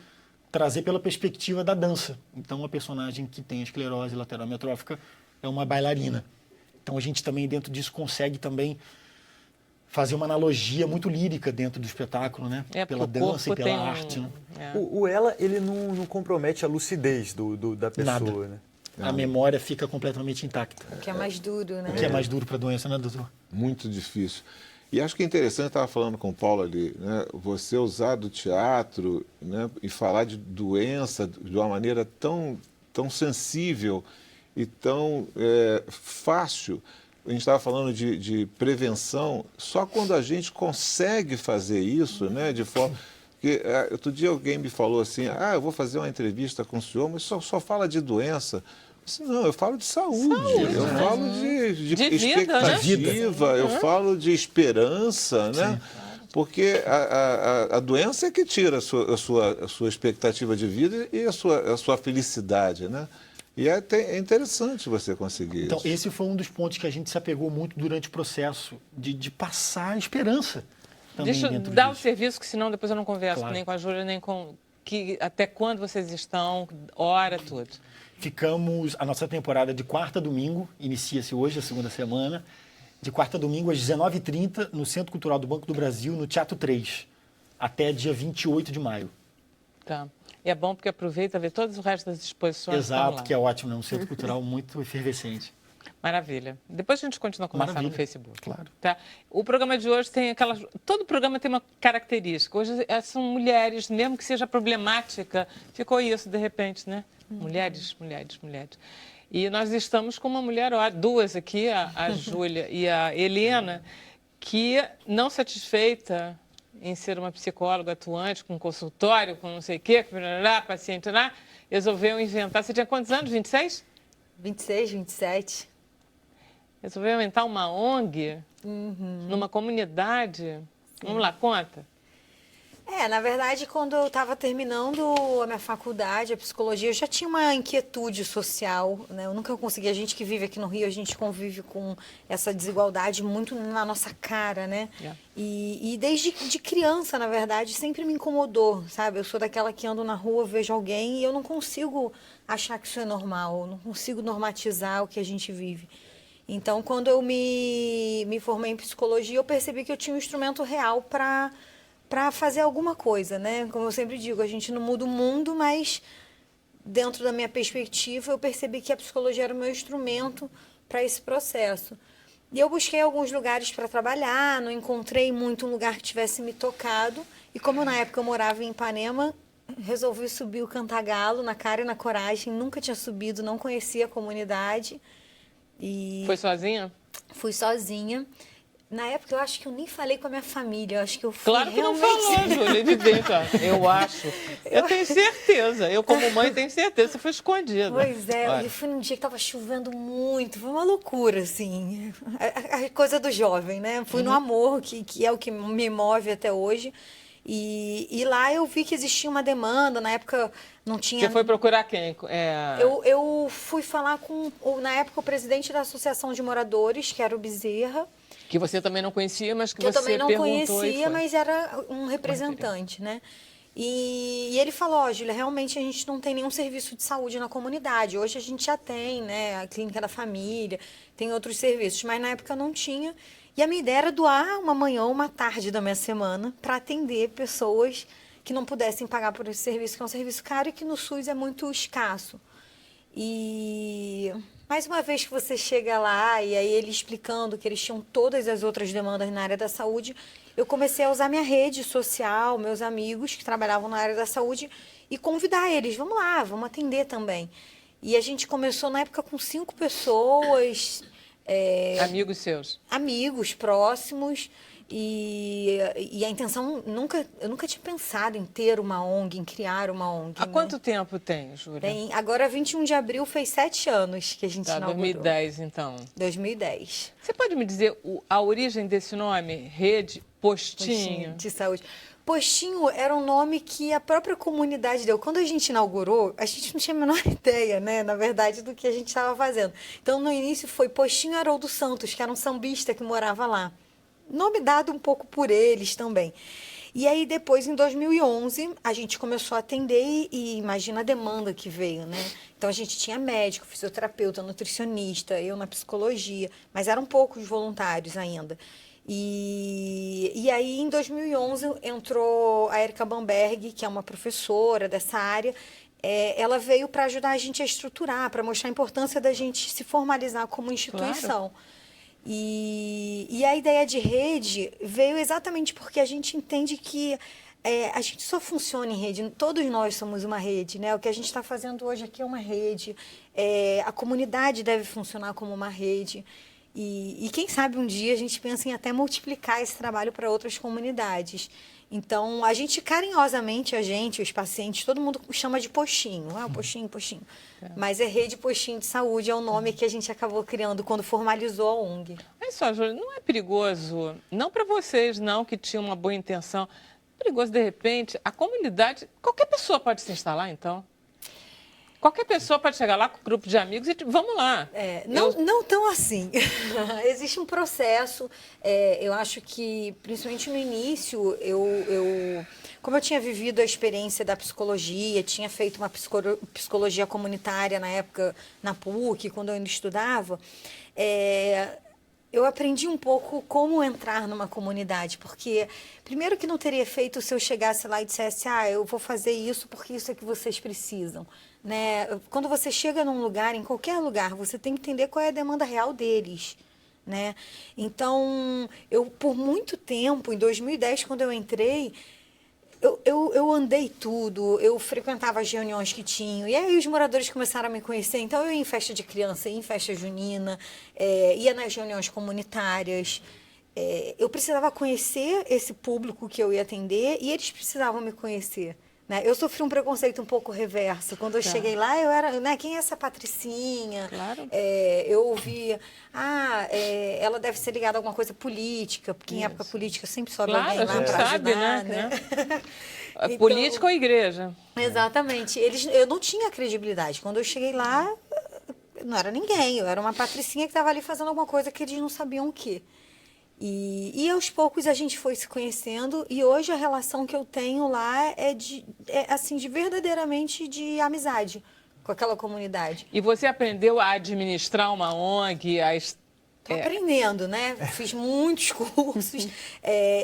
S2: trazer pela perspectiva da dança. Então, a personagem que tem a esclerose lateral amiotrófica é uma bailarina. Então, a gente também, dentro disso, consegue também fazer uma analogia muito lírica dentro do espetáculo, né? Pela dança e pela arte. Né?
S6: O ela, ele não compromete a lucidez da pessoa,
S2: Nada.
S6: né?
S2: A memória fica completamente intacta.
S5: O que é mais duro, né?
S2: O que é mais duro para a doença, né, doutor?
S3: Muito difícil. E acho que é interessante, eu estava falando com o Paulo ali, né, você usar do teatro, né, e falar de doença de uma maneira tão sensível e tão fácil. A gente estava falando de prevenção, só quando a gente consegue fazer isso, né, de forma... Porque, outro dia alguém me falou assim, eu vou fazer uma entrevista com o senhor, mas só fala de doença. Não, eu falo de saúde, eu falo de expectativa, eu falo de esperança, né? Porque a doença é que tira a sua expectativa de vida e a sua felicidade, né? E é interessante você conseguir
S2: então,
S3: isso.
S2: Esse foi um dos pontos que a gente se apegou muito durante o processo, de passar a esperança.
S1: Deixa eu dar o serviço, que senão depois eu não converso nem com a Júlia, nem com... até quando vocês estão, hora, tudo.
S2: A nossa temporada de quarta a domingo, inicia-se hoje, a segunda semana, de quarta a domingo às 19h30, no Centro Cultural do Banco do Brasil, no Teatro 3, até dia 28 de maio.
S1: Tá. E é bom porque aproveita ver todos o resto das exposições.
S2: Exato, que é ótimo, né? Um centro cultural muito efervescente.
S1: Maravilha. Depois a gente continua a conversar no Facebook.
S2: Claro.
S1: Tá? O programa de hoje tem aquelas... Todo programa tem uma característica. Hoje são mulheres, mesmo que seja problemática, ficou isso de repente, né? Mulheres. E nós estamos com uma mulher, duas aqui, a Júlia e a Helena, que não satisfeita em ser uma psicóloga atuante, com consultório, com não sei o quê, paciente lá, resolveu inventar... Você tinha quantos anos? 26?
S5: 26, 27.
S1: Resolveu inventar uma ONG numa comunidade. Vamos lá, conta.
S5: Na verdade, quando eu estava terminando a minha faculdade, a psicologia, eu já tinha uma inquietude social, né? Eu nunca consegui, a gente que vive aqui no Rio, a gente convive com essa desigualdade muito na nossa cara, né? E desde de criança, na verdade, sempre me incomodou, sabe? Eu sou daquela que ando na rua, vejo alguém e eu não consigo achar que isso é normal, eu não consigo normatizar o que a gente vive. Então, quando eu me formei em psicologia, eu percebi que eu tinha um instrumento real para fazer alguma coisa, né? Como eu sempre digo, a gente não muda o mundo, mas dentro da minha perspectiva, eu percebi que a psicologia era o meu instrumento para esse processo. E eu busquei alguns lugares para trabalhar, não encontrei muito um lugar que tivesse me tocado. E como na época eu morava em Ipanema, resolvi subir o Cantagalo na cara e na coragem, nunca tinha subido, não conhecia a comunidade.
S1: Foi sozinha?
S5: Fui sozinha. Na época, eu acho que eu nem falei com a minha família. Eu acho que eu fui
S1: Claro que
S5: realmente...
S1: não falou, Júlia, evidente. Eu acho. Eu tenho certeza. Eu, como mãe, tenho certeza. Você foi escondida.
S5: Pois é. E fui num dia que estava chovendo muito. Foi uma loucura, assim. A coisa do jovem, né? Fui no amor, que é o que me move até hoje. E lá eu vi que existia uma demanda. Na época não tinha...
S1: Você foi procurar quem?
S5: Eu fui falar com, na época, o presidente da Associação de Moradores, que era o Bezerra.
S1: Que você também não conhecia, mas que
S5: eu
S1: você
S5: também não
S1: perguntou
S5: conhecia, mas era um representante, né? E ele falou, Júlia, realmente a gente não tem nenhum serviço de saúde na comunidade. Hoje a gente já tem, né? A clínica da família, tem outros serviços, mas na época não tinha. E a minha ideia era doar uma manhã ou uma tarde da minha semana para atender pessoas que não pudessem pagar por esse serviço, que é um serviço caro e que no SUS é muito escasso. E Mais uma vez que você chega lá e aí ele explicando que eles tinham todas as outras demandas na área da saúde, eu comecei a usar minha rede social, meus amigos que trabalhavam na área da saúde e convidar eles, vamos lá, vamos atender também. E a gente começou na época com 5 pessoas.
S1: Amigos seus?
S5: Amigos próximos. E a intenção, eu nunca tinha pensado em ter uma ONG, em criar uma ONG.
S1: Há quanto tempo tem, Júlia?
S5: Agora, 21 de abril, fez 7 anos que a gente inaugurou.
S1: 2010, então.
S5: 2010.
S1: Você pode me dizer a origem desse nome? Rede Postinho?
S5: De Saúde. Postinho era um nome que a própria comunidade deu. Quando a gente inaugurou, a gente não tinha a menor ideia, né, na verdade, do que a gente estava fazendo. Então, no início, foi Postinho Haroldo Santos, que era um sambista que morava lá. Nome dado um pouco por eles também. E aí, depois, em 2011, a gente começou a atender e imagina a demanda que veio, né? Então, a gente tinha médico, fisioterapeuta, nutricionista, eu na psicologia, mas eram poucos voluntários ainda. E aí, em 2011, entrou a Erika Bamberg, que é uma professora dessa área. Ela veio para ajudar a gente a estruturar, para mostrar a importância da gente se formalizar como instituição. Claro. E a ideia de rede veio exatamente porque a gente entende que a gente só funciona em rede, todos nós somos uma rede, né? O que a gente está fazendo hoje aqui é uma rede, a comunidade deve funcionar como uma rede. E quem sabe um dia a gente pensa em até multiplicar esse trabalho para outras comunidades. Então, a gente carinhosamente, os pacientes, todo mundo chama de postinho. Postinho, postinho. Mas é Rede Postinho de Saúde, é o nome que a gente acabou criando quando formalizou a ONG.
S1: Olha só, Júlia, não é perigoso, não para vocês, não, que tinham uma boa intenção, é perigoso, de repente, a comunidade, qualquer pessoa pode se instalar, então? Qualquer pessoa pode chegar lá com um grupo de amigos e vamos lá.
S5: Não tão assim. Existe um processo. Eu acho que, principalmente no início, como eu tinha vivido a experiência da psicologia, tinha feito uma psicologia comunitária na época na PUC, quando eu ainda estudava, eu aprendi um pouco como entrar numa comunidade, porque primeiro que não teria feito se eu chegasse lá e dissesse, eu vou fazer isso porque isso é que vocês precisam. Né? Quando você chega num lugar, em qualquer lugar, você tem que entender qual é a demanda real deles. Né? Então, por muito tempo, em 2010, quando eu entrei, eu andei tudo, eu frequentava as reuniões que tinham, e aí os moradores começaram a me conhecer. Então, eu ia em festa de criança, ia em festa junina, ia nas reuniões comunitárias. Eu precisava conhecer esse público que eu ia atender e eles precisavam me conhecer. Né? Eu sofri um preconceito um pouco reverso. Quando eu cheguei lá, eu era, né, quem é essa Patricinha?
S1: Claro.
S5: Eu ouvia, ela deve ser ligada a alguma coisa política, porque em época política sempre sobe alguém lá para ajudar. Né?
S1: Então, política ou igreja?
S5: Exatamente. Eu não tinha credibilidade. Quando eu cheguei lá, não era ninguém. Eu era uma Patricinha que estava ali fazendo alguma coisa que eles não sabiam o quê. E aos poucos a gente foi se conhecendo e hoje a relação que eu tenho lá é assim, verdadeiramente de amizade com aquela comunidade.
S1: E você aprendeu a administrar uma ONG?
S5: Tô aprendendo, né? Fiz muitos cursos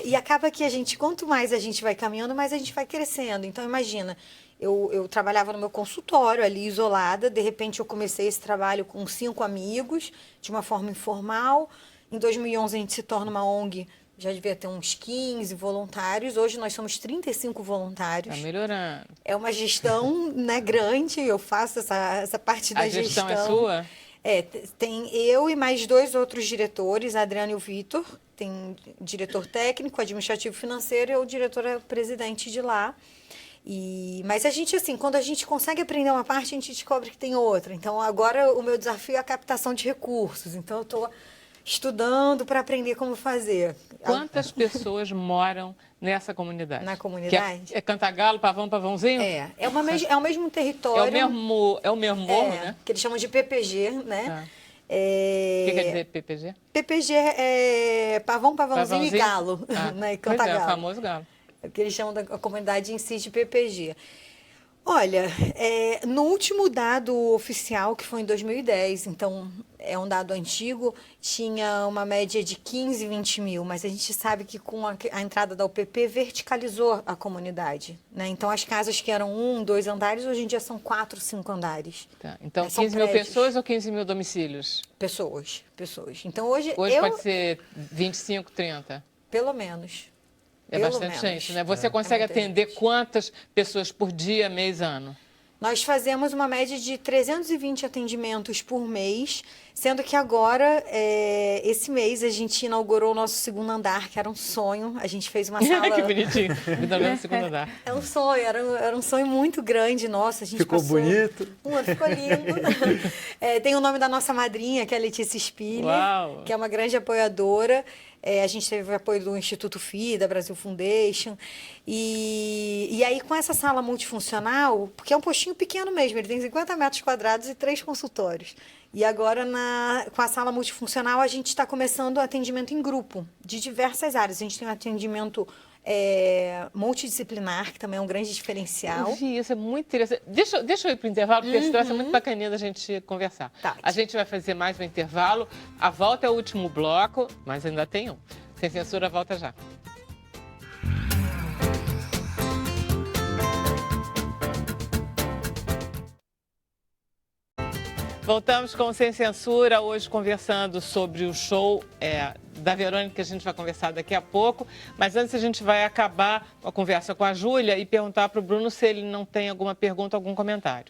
S5: e acaba que quanto mais a gente vai caminhando, mais a gente vai crescendo. Então, imagina, eu trabalhava no meu consultório ali, isolada, de repente eu comecei esse trabalho com 5 amigos, de uma forma informal. Em 2011, a gente se torna uma ONG, já devia ter uns 15 voluntários. Hoje, nós somos 35 voluntários.
S1: Está melhorando.
S5: É uma gestão, né, grande, eu faço essa parte da gestão.
S1: A gestão é sua?
S5: Tem eu e mais 2 outros diretores, a Adriana e o Vitor. Tem diretor técnico, administrativo financeiro e o diretor-presidente de lá. Mas a gente, assim, quando a gente consegue aprender uma parte, a gente descobre que tem outra. Então, agora, o meu desafio é a captação de recursos. Então, eu estou estudando para aprender como fazer.
S1: Quantas pessoas moram nessa comunidade?
S5: Na comunidade?
S1: É Cantagalo, Pavão, Pavãozinho?
S5: É o mesmo território.
S1: É o mesmo morro, né?
S5: Que eles chamam de PPG, né?
S1: Tá. O que quer dizer PPG?
S5: PPG é Pavão, Pavãozinho e Galo, né? Cantagalo.
S1: Pois é, o famoso Galo.
S5: É o que eles chamam da comunidade em si de PPG. Olha, no último dado oficial, que foi em 2010, então é um dado antigo, tinha uma média de 15, 20 mil, mas a gente sabe que com a entrada da UPP verticalizou a comunidade, né? Então as casas que eram 1, 2 andares, hoje em dia são 4, 5 andares.
S1: Tá. Então,
S5: São
S1: 15 mil
S5: prédios.
S1: pessoas ou 15 mil domicílios?
S5: Pessoas. Então hoje
S1: Pode ser 25, 30?
S5: Pelo menos.
S1: É
S5: Pelo
S1: bastante
S5: menos.
S1: gente, né? Você consegue
S5: muita
S1: atender
S5: gente.
S1: quantas pessoas por dia, mês, ano?
S5: Nós fazemos uma média de 320 atendimentos por mês, sendo que agora, esse mês, a gente inaugurou o nosso segundo andar, que era um sonho. A gente fez uma sala...
S1: Que bonitinho. No segundo andar.
S5: É um sonho, era um sonho muito grande, nossa. A gente
S6: Ficou
S5: passou...
S6: bonito?
S5: Ficou lindo. Tem o nome da nossa madrinha, que é a Letícia Spiller,
S1: Uau.
S5: que é uma grande apoiadora. A gente teve o apoio do Instituto FIDA, Brasil Foundation. E aí, com essa sala multifuncional, porque é um postinho pequeno mesmo, ele tem 50 metros quadrados e 3 consultórios. E agora, com a sala multifuncional, a gente está começando o atendimento em grupo, de diversas áreas. A gente tem um atendimento multidisciplinar, que também é um grande diferencial.
S1: Eu vi, isso é muito interessante. Deixa eu ir para o intervalo, porque esse troço é muito bacaninha da gente conversar.
S5: Tá.
S1: A gente vai fazer mais um intervalo. A volta é o último bloco, mas ainda tem um. Sem Censura, volta já. Voltamos com Sem Censura, hoje conversando sobre o show da Verônica, que a gente vai conversar daqui a pouco. Mas antes a gente vai acabar a conversa com a Júlia e perguntar para o Bruno se ele não tem alguma pergunta, algum comentário.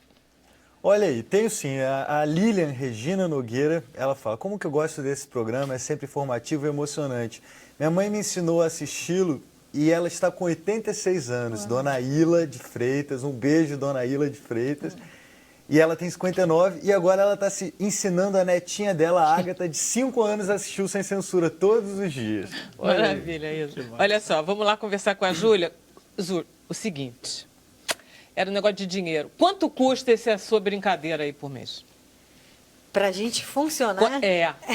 S6: Olha aí, tenho sim. A Lilian Regina Nogueira, ela fala: como que eu gosto desse programa, é sempre informativo e emocionante. Minha mãe me ensinou a assisti-lo e ela está com 86 anos, Dona Ila de Freitas. Um beijo, Dona Ila de Freitas. E ela tem 59 e agora ela está se ensinando a netinha dela, a Ágata, de 5 anos, a assistir o Sem Censura todos os dias.
S1: Maravilha, isso. Olha só, vamos lá conversar com a Júlia. O seguinte, era um negócio de dinheiro. Quanto custa essa sua brincadeira aí por mês?
S5: Para a gente funcionar...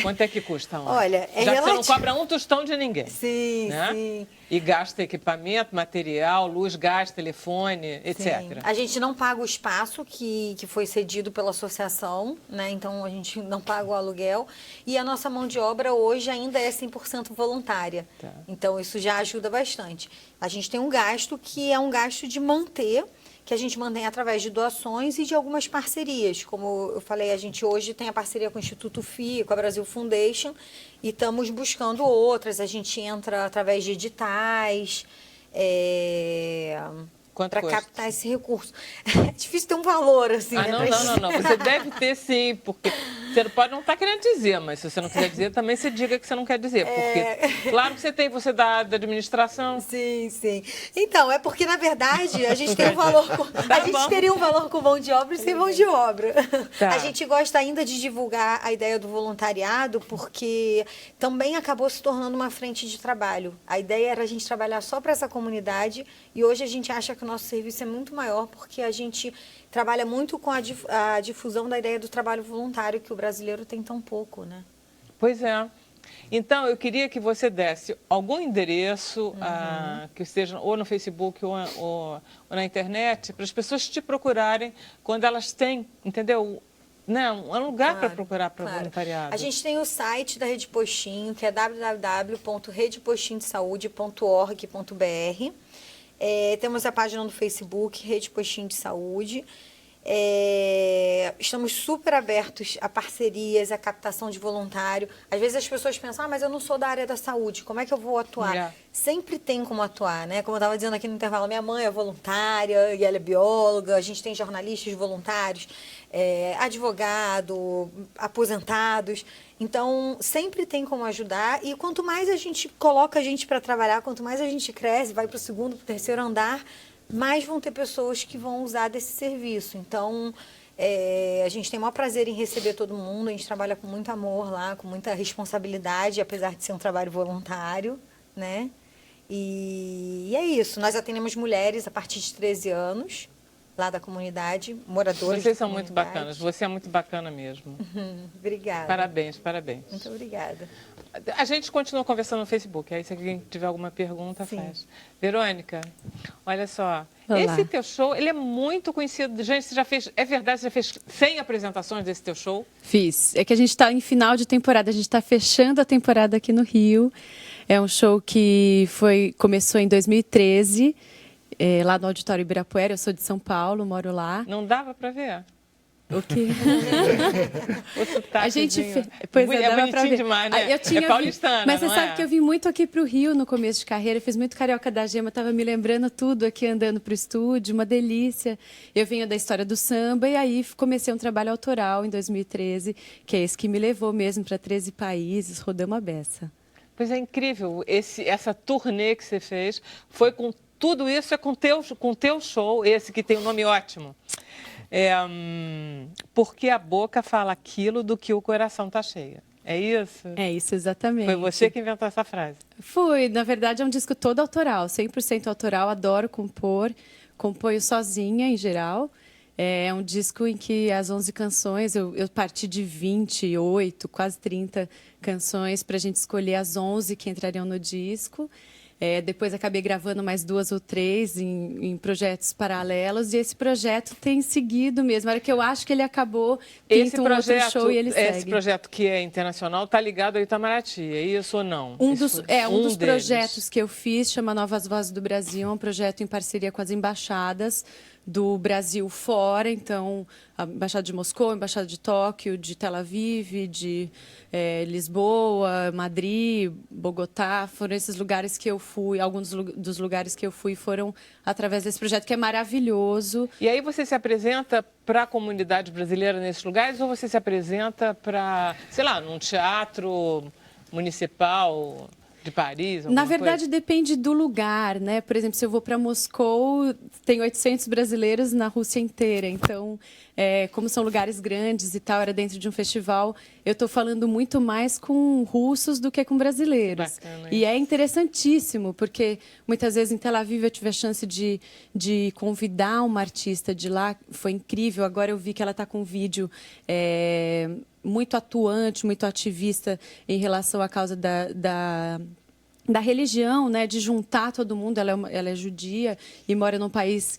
S1: Quanto é que custa?
S5: Olha,
S1: já que você não cobra um tostão de ninguém.
S5: Sim,
S1: né?
S5: sim.
S1: E gasta equipamento, material, luz, gás, telefone, etc.
S5: Sim. A gente não paga o espaço que foi cedido pela associação, né? Então a gente não paga o aluguel. E a nossa mão de obra hoje ainda é 100% voluntária.
S1: Tá.
S5: Então isso já ajuda bastante. A gente tem um gasto que é um gasto de manter, que a gente mantém através de doações e de algumas parcerias. Como eu falei, a gente hoje tem a parceria com o Instituto FIA, com a Brasil Foundation, e estamos buscando outras. A gente entra através de editais, para captar esse recurso. É difícil ter um valor, assim.
S1: Não. Você deve ter sim, porque você pode não estar querendo dizer, mas se você não quiser dizer, também você diga que você não quer dizer. Porque, claro que você dá da administração.
S5: Sim. Então, é porque, na verdade, a gente tem um valor... a gente teria um valor com mão de obra e sem mão de obra.
S1: Tá.
S5: A gente gosta ainda de divulgar a ideia do voluntariado, porque também acabou se tornando uma frente de trabalho. A ideia era a gente trabalhar só para essa comunidade e hoje a gente acha que o nosso serviço é muito maior porque a gente trabalha muito com a difusão da ideia do trabalho voluntário, que o brasileiro tem tão pouco, né?
S1: Pois é. Então, eu queria que você desse algum endereço que esteja ou no Facebook ou na internet, para as pessoas te procurarem quando elas têm, entendeu? Não, é um lugar para procurar para voluntariado.
S5: A gente tem o site da Rede Postinho, que é www.redepostindesaude.org.br. Temos a página no Facebook, Rede Postinho de Saúde. Estamos super abertos a parcerias, a captação de voluntário. Às vezes as pessoas pensam, mas eu não sou da área da saúde, como é que eu vou atuar? Sempre tem como atuar, né? Como eu estava dizendo aqui no intervalo, minha mãe é voluntária e ela é bióloga, a gente tem jornalistas voluntários, advogado, aposentados. Então, sempre tem como ajudar e quanto mais a gente coloca a gente para trabalhar, quanto mais a gente cresce, vai para o segundo, para o terceiro andar, mais vão ter pessoas que vão usar desse serviço. Então, a gente tem o maior prazer em receber todo mundo, a gente trabalha com muito amor lá, com muita responsabilidade, apesar de ser um trabalho voluntário, né? E é isso, nós atendemos mulheres a partir de 13 anos, lá da comunidade, moradores.
S1: Vocês
S5: da
S1: são muito
S5: comunidade.
S1: bacanas. Você é muito bacana mesmo.
S5: Obrigada.
S1: Parabéns, parabéns.
S5: Muito obrigada.
S1: A gente continua conversando no Facebook. Aí, se alguém tiver alguma pergunta, faz. Verônica, olha só.
S4: Olá.
S1: Esse teu show, ele é muito conhecido. Gente, você já fez... É verdade, você já fez 100 apresentações desse teu show?
S4: Fiz. É que a gente está em final de temporada, a gente está fechando a temporada aqui no Rio. É um show que começou em 2013, lá no Auditório Ibirapuera. Eu sou de São Paulo, moro lá.
S1: Não dava para ver.
S4: O quê?
S1: O sotaquezinho.
S4: A gente pois
S1: é
S4: dava
S1: bonitinho
S4: pra ver.
S1: demais, né?
S4: Eu tinha
S1: é paulistana,
S4: mas você
S1: não
S4: sabe
S1: é?
S4: que eu vim muito aqui pro Rio no começo de carreira, fiz muito Carioca da Gema, estava me lembrando tudo aqui andando pro estúdio, uma delícia. Eu venho da história do samba e aí comecei um trabalho autoral em 2013, que é esse que me levou mesmo para 13 países, rodamos a beça.
S1: Pois é incrível, essa turnê que você fez foi com tudo isso, é com teu show, esse que tem um nome ótimo. Porque a boca fala aquilo do que o coração está cheio. É isso?
S4: É isso, exatamente.
S1: Foi você que inventou essa frase?
S4: Foi, na verdade é um disco todo autoral, 100% autoral, adoro compor, componho sozinha em geral. É um disco em que as 11 canções, eu parti de 28, quase 30 canções para a gente escolher as 11 que entrariam no disco. Depois acabei gravando mais 2 ou 3 em projetos paralelos e esse projeto tem seguido mesmo. A hora que eu acho que ele acabou, pinta um outro show e ele segue.
S1: Esse projeto que é internacional está ligado ao Itamaraty, é isso ou não?
S4: Um dos
S1: deles.
S4: projetos que eu fiz chama Novas Vozes do Brasil, é um projeto em parceria com as embaixadas do Brasil fora, então a Embaixada de Moscou, a Embaixada de Tóquio, de Tel Aviv, de Lisboa, Madrid, Bogotá, foram esses lugares que eu fui, alguns dos lugares que eu fui foram através desse projeto, que é maravilhoso.
S1: E aí você se apresenta para a comunidade brasileira nesses lugares ou você se apresenta para, sei lá, num teatro municipal de Paris?
S4: Na verdade, depende do lugar, né? Por exemplo, se eu vou para Moscou, tem 800 brasileiros na Rússia inteira. Então, como são lugares grandes e tal, era dentro de um festival, eu estou falando muito mais com russos do que com brasileiros.
S1: Bacana,
S4: e é interessantíssimo, porque muitas vezes em Tel Aviv eu tive a chance de convidar uma artista de lá, foi incrível. Agora eu vi que ela está com um vídeo muito atuante, muito ativista em relação à causa da religião, né, de juntar todo mundo. Ela é judia e mora num país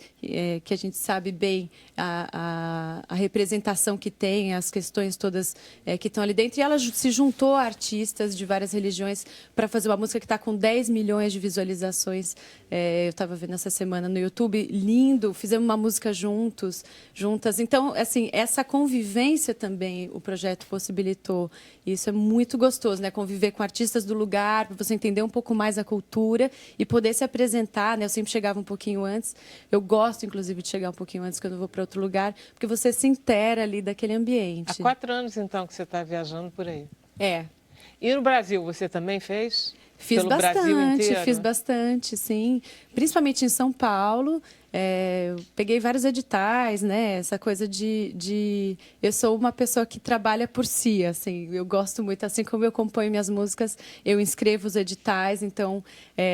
S4: que a gente sabe bem a representação que tem, as questões todas que estão ali dentro. E ela se juntou a artistas de várias religiões para fazer uma música que está com 10 milhões de visualizações. Eu estava vendo essa semana no YouTube, lindo, fizemos uma música juntas. Então, assim, essa convivência também o projeto possibilitou. Isso é muito gostoso, né? Conviver com artistas do lugar, para você entender um pouco mais a cultura e poder se apresentar, né? Eu sempre chegava um pouquinho antes. Eu gosto, inclusive, de chegar um pouquinho antes quando eu vou para outro lugar, porque você se inteira ali daquele ambiente.
S1: Há 4 anos, então, que você está viajando por aí.
S4: É.
S1: E no Brasil, você também fez?
S4: Fiz
S1: Pelo Brasil inteiro?
S4: Fiz bastante, sim. Principalmente em São Paulo. Peguei vários editais, né? Essa coisa de... Eu sou uma pessoa que trabalha por si, assim. Eu gosto muito, assim como eu componho minhas músicas, eu inscrevo os editais. Então,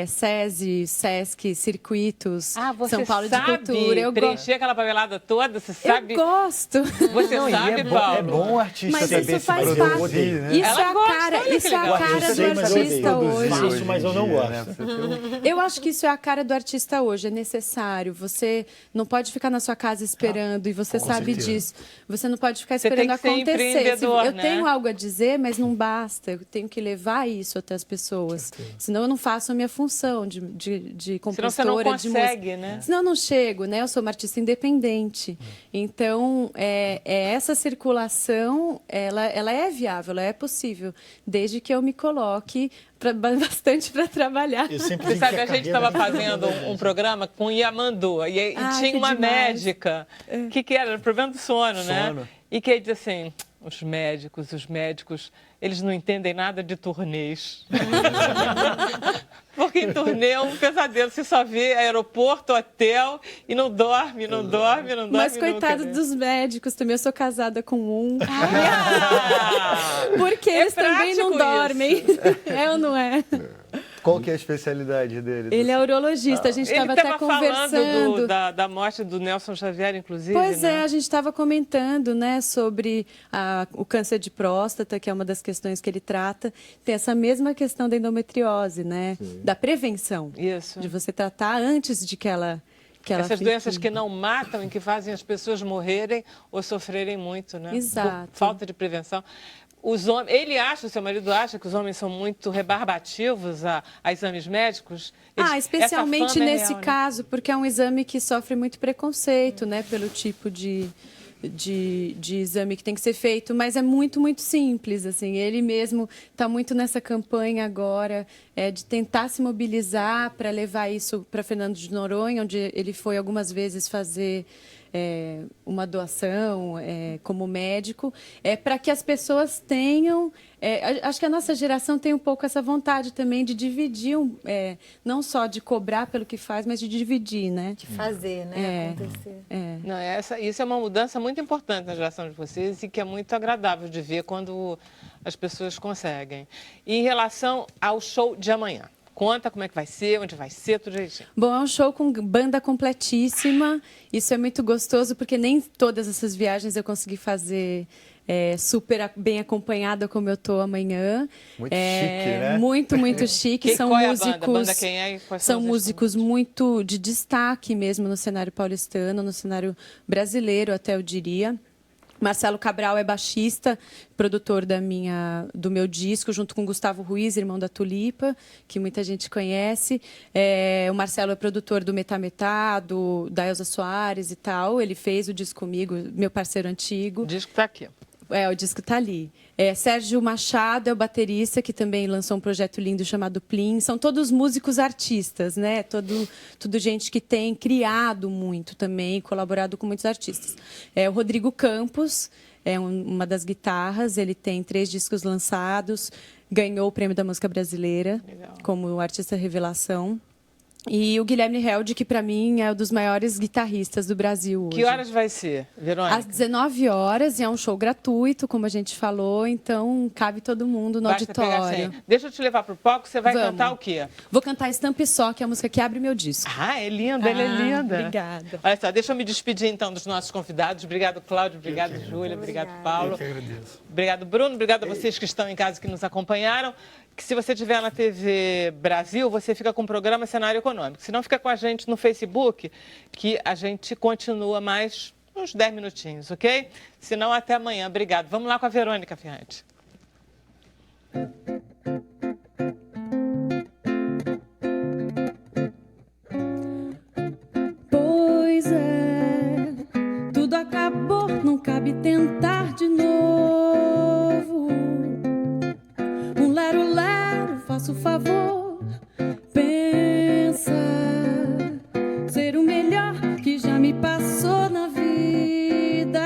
S4: SESI, SESC, circuitos, São Paulo de Cultura.
S1: Eu preencher aquela papelada toda, você sabe?
S4: Eu gosto.
S1: Você sabe, Paulo?
S6: É bom o artista
S4: mas
S6: saber
S4: isso
S6: se
S4: faz
S6: produzir,
S4: parte.
S6: né?
S4: Isso é a cara do artista hoje.
S2: Faço, mas eu não gosto.
S4: Eu acho que isso é a cara do artista hoje, é necessário. Você não pode ficar na sua casa esperando, e você sabe disso. Você não pode ficar esperando acontecer. Eu tenho algo a dizer, mas não basta. Eu tenho que levar isso até as pessoas. Senão eu não faço a minha função de compositora.
S1: Senão você não consegue, né?
S4: Senão eu não chego, né? Eu sou uma artista independente. Então, essa circulação, ela é viável, ela é possível, desde que eu me coloque bastante para trabalhar.
S1: Você sabe, a gente estava fazendo um programa com Yamandu e tinha uma médica que era o problema do sono, né? E que diz assim, os médicos, eles não entendem nada de turnês. Porque em turnê é um pesadelo, você só vê aeroporto, hotel e não dorme.
S4: Mas coitado dos médicos, também eu sou casada com um. Porque eles também não dormem. É ou não é?
S6: Qual que é a especialidade dele?
S4: Ele é urologista, a gente estava até conversando.
S1: Falando da morte do Nelson Xavier, inclusive.
S4: Pois
S1: né?
S4: a gente estava comentando, né, sobre o câncer de próstata, que é uma das questões que ele trata. Tem essa mesma questão da endometriose, né? Sim. Da prevenção.
S1: Isso.
S4: De você tratar antes de que ela
S1: essas doenças que não matam e que fazem as pessoas morrerem ou sofrerem muito, né?
S4: Exato.
S1: Por falta de prevenção. Os homens, o seu marido acha que os homens são muito rebarbativos a exames médicos?
S4: Especialmente nesse
S1: real,
S4: caso, né? Porque é um exame que sofre muito preconceito, né? Pelo tipo de exame que tem que ser feito, mas é muito, muito simples, assim. Ele mesmo está muito nessa campanha agora de tentar se mobilizar para levar isso para Fernando de Noronha, onde ele foi algumas vezes fazer uma doação como médico, para que as pessoas tenham... acho que a nossa geração tem um pouco essa vontade também de dividir, não só de cobrar pelo que faz, mas de dividir, né?
S5: De fazer, né? Acontecer.
S1: Não, isso é uma mudança muito importante na geração de vocês e que é muito agradável de ver quando as pessoas conseguem. E em relação ao show de amanhã, conta como é que vai ser, onde vai ser, tudo direitinho.
S4: Bom, é um show com banda completíssima. Isso é muito gostoso, porque nem todas essas viagens eu consegui fazer super bem acompanhada como eu estou amanhã.
S6: Muito chique, né?
S4: Muito, muito chique.
S1: São músicos, a banda quem é?
S4: São músicos muito de destaque mesmo no cenário paulistano, no cenário brasileiro, até eu diria. Marcelo Cabral é baixista, produtor do meu disco, junto com Gustavo Ruiz, irmão da Tulipa, que muita gente conhece. O Marcelo é produtor do Metá Metá, da Elza Soares e tal. Ele fez o disco comigo, meu parceiro antigo. O
S1: disco está aqui.
S4: O disco está ali. Sérgio Machado é o baterista, que também lançou um projeto lindo chamado Plim. São todos músicos artistas, né? Tudo gente que tem criado muito também, colaborado com muitos artistas. O Rodrigo Campos é uma das guitarras, ele tem 3 discos lançados, ganhou o Prêmio da Música Brasileira. Legal. Como artista revelação. E o Guilherme Held, que para mim é um dos maiores guitarristas do Brasil hoje.
S1: Que horas vai ser, Verônica?
S4: Às 19 horas, e é um show gratuito, como a gente falou, então cabe todo mundo no auditório.
S1: Deixa eu te levar pro palco, você vai cantar o quê?
S4: Vou cantar Estampe Só, que é a música que abre meu disco.
S1: É linda, ela é linda.
S4: Obrigada.
S1: Olha só, deixa eu me despedir então dos nossos convidados. Obrigado, Cláudio, obrigado, Júlia, obrigado, Paulo.
S2: Eu que agradeço.
S1: Obrigado, Bruno, obrigado a vocês que estão em casa, que nos acompanharam. Que se você estiver na TV Brasil, você fica com o programa Cenário Econômico. Se não, fica com a gente no Facebook, que a gente continua mais uns 10 minutinhos, ok? Se não, até amanhã. Obrigado. Vamos lá com a Verônica Ferrante.
S4: Pois tudo acabou, não cabe tentar de novo. Lero, faço o favor, pensa ser o melhor que já me passou na vida.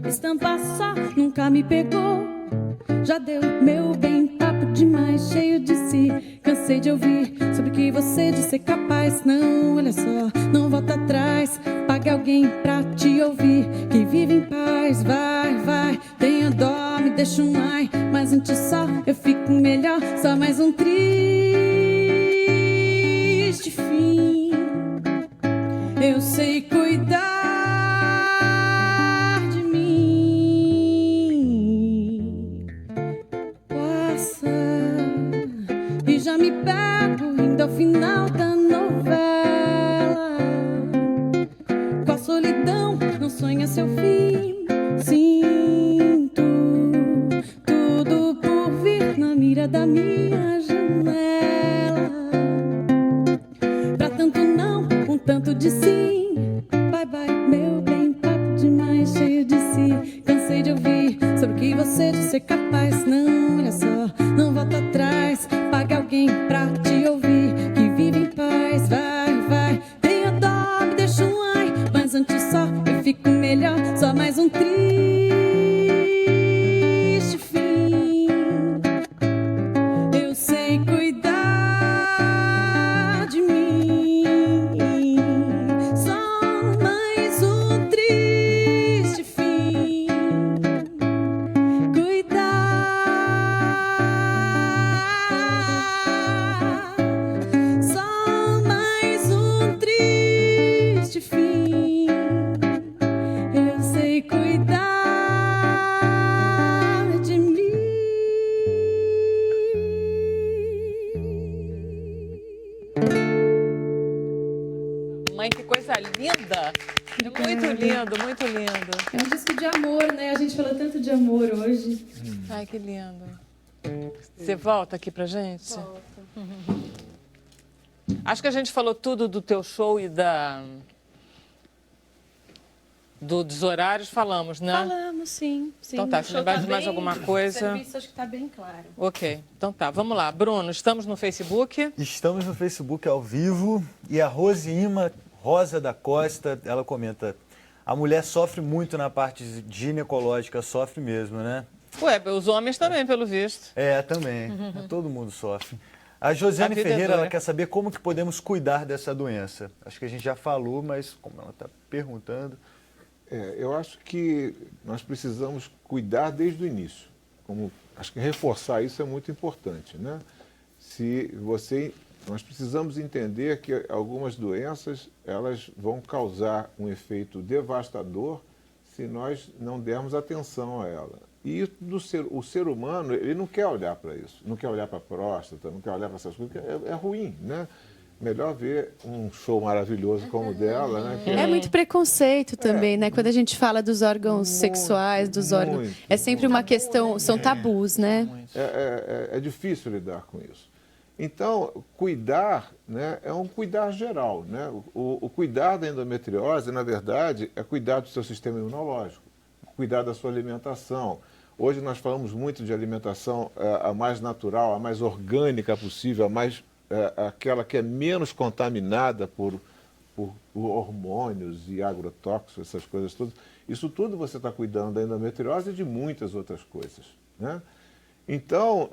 S4: Estampa só, nunca me pegou, já deu meu bem, papo demais, cheio de si. Cansei de ouvir sobre o que você disse ser capaz. Não, olha só, não volta atrás, pague alguém pra te ouvir, que vive em paz. Vai, tenha dó, me deixa um ai, mas antes só eu fico melhor. Só mais um triste fim. Eu sei cuidar de mim. Passa e já me pego indo ao final da novela. Com a solidão não sonha seu fim. Sinto tudo por vir na mira da minha janela. Pra tanto não, um tanto de sim. Bye, meu bem, papo demais, cheio de si. Cansei de ouvir sobre o que você disse ser capaz. Não, olha só, não volta atrás, pague alguém pra te ouvir, que vive em paz. Vai, tenha dó, me deixa um ai, mas antes só eu fico melhor. Só mais um triste fim. Eu sei cuidar de mim.
S1: linda. É muito lindo, muito lindo.
S4: É um disco de amor, né? A gente falou tanto de amor hoje.
S1: Ai, que lindo. Você volta aqui pra gente?
S4: Volto.
S1: Acho que a gente falou tudo do teu show e dos horários, falamos, né?
S4: Falamos, sim.
S1: Então tá, se lembrar de mais alguma coisa.
S4: O serviço acho que tá bem claro.
S1: Ok, então tá, vamos lá. Bruno, estamos no Facebook?
S6: Estamos no Facebook ao vivo e a Rosima Rosa da Costa, ela comenta: a mulher sofre muito na parte ginecológica, sofre mesmo, né?
S1: Ué, os homens também, pelo visto.
S6: Também. Todo mundo sofre. A Josiane Ferreira, ela quer saber como que podemos cuidar dessa doença. Acho que a gente já falou, mas como ela está perguntando...
S3: Eu acho que nós precisamos cuidar desde o início. Acho que reforçar isso é muito importante, né? Nós precisamos entender que algumas doenças elas vão causar um efeito devastador se nós não dermos atenção a ela. E o ser humano, ele não quer olhar para isso, não quer olhar para a próstata, não quer olhar para essas coisas, porque é ruim, né? Melhor ver um show maravilhoso como o dela, né?
S4: É muito preconceito também, né? Quando a gente fala dos órgãos sexuais, dos órgãos... É sempre uma questão, são tabus, né?
S3: É difícil lidar com isso. Então, cuidar, né, é um cuidar geral, né? O cuidar da endometriose, na verdade, é cuidar do seu sistema imunológico, cuidar da sua alimentação. Hoje nós falamos muito de alimentação a mais natural, a mais orgânica possível, aquela que é menos contaminada por hormônios e agrotóxicos, essas coisas todas. Isso tudo você está cuidando da endometriose e de muitas outras coisas, né? Então,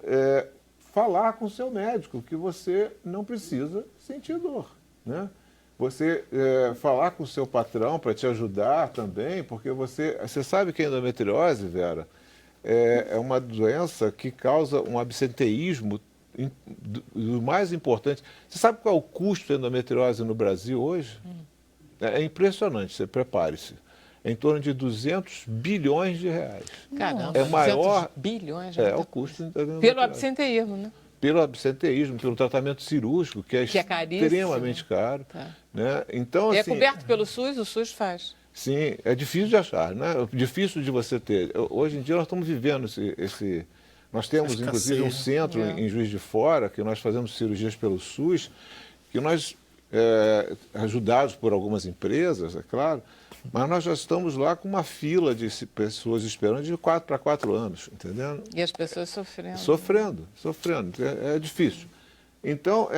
S3: falar com o seu médico que você não precisa sentir dor, né? Você falar com o seu patrão para te ajudar também, porque você sabe que a endometriose, Vera, é uma doença que causa um absenteísmo do mais importante. Você sabe qual é o custo da endometriose no Brasil hoje? É impressionante, você prepare-se. É em torno de 200 bilhões de reais.
S1: Caramba,
S3: é maior,
S1: 200 bilhões.
S3: É o custo da endometriose.
S1: Pelo absenteísmo, né?
S3: Pelo absenteísmo, pelo tratamento cirúrgico, que é extremamente caro. Tá. Né? Então,
S1: é coberto pelo SUS, o SUS faz.
S3: Sim, é difícil de achar, né? Difícil de você ter. Hoje em dia nós estamos vivendo esse nós temos, inclusive, um centro em Juiz de Fora, que nós fazemos cirurgias pelo SUS, que nós, ajudados por algumas empresas, é claro, mas nós já estamos lá com uma fila de pessoas esperando de 4 para 4 anos, entendendo?
S1: E as pessoas sofrendo.
S3: Sofrendo. É difícil. Então,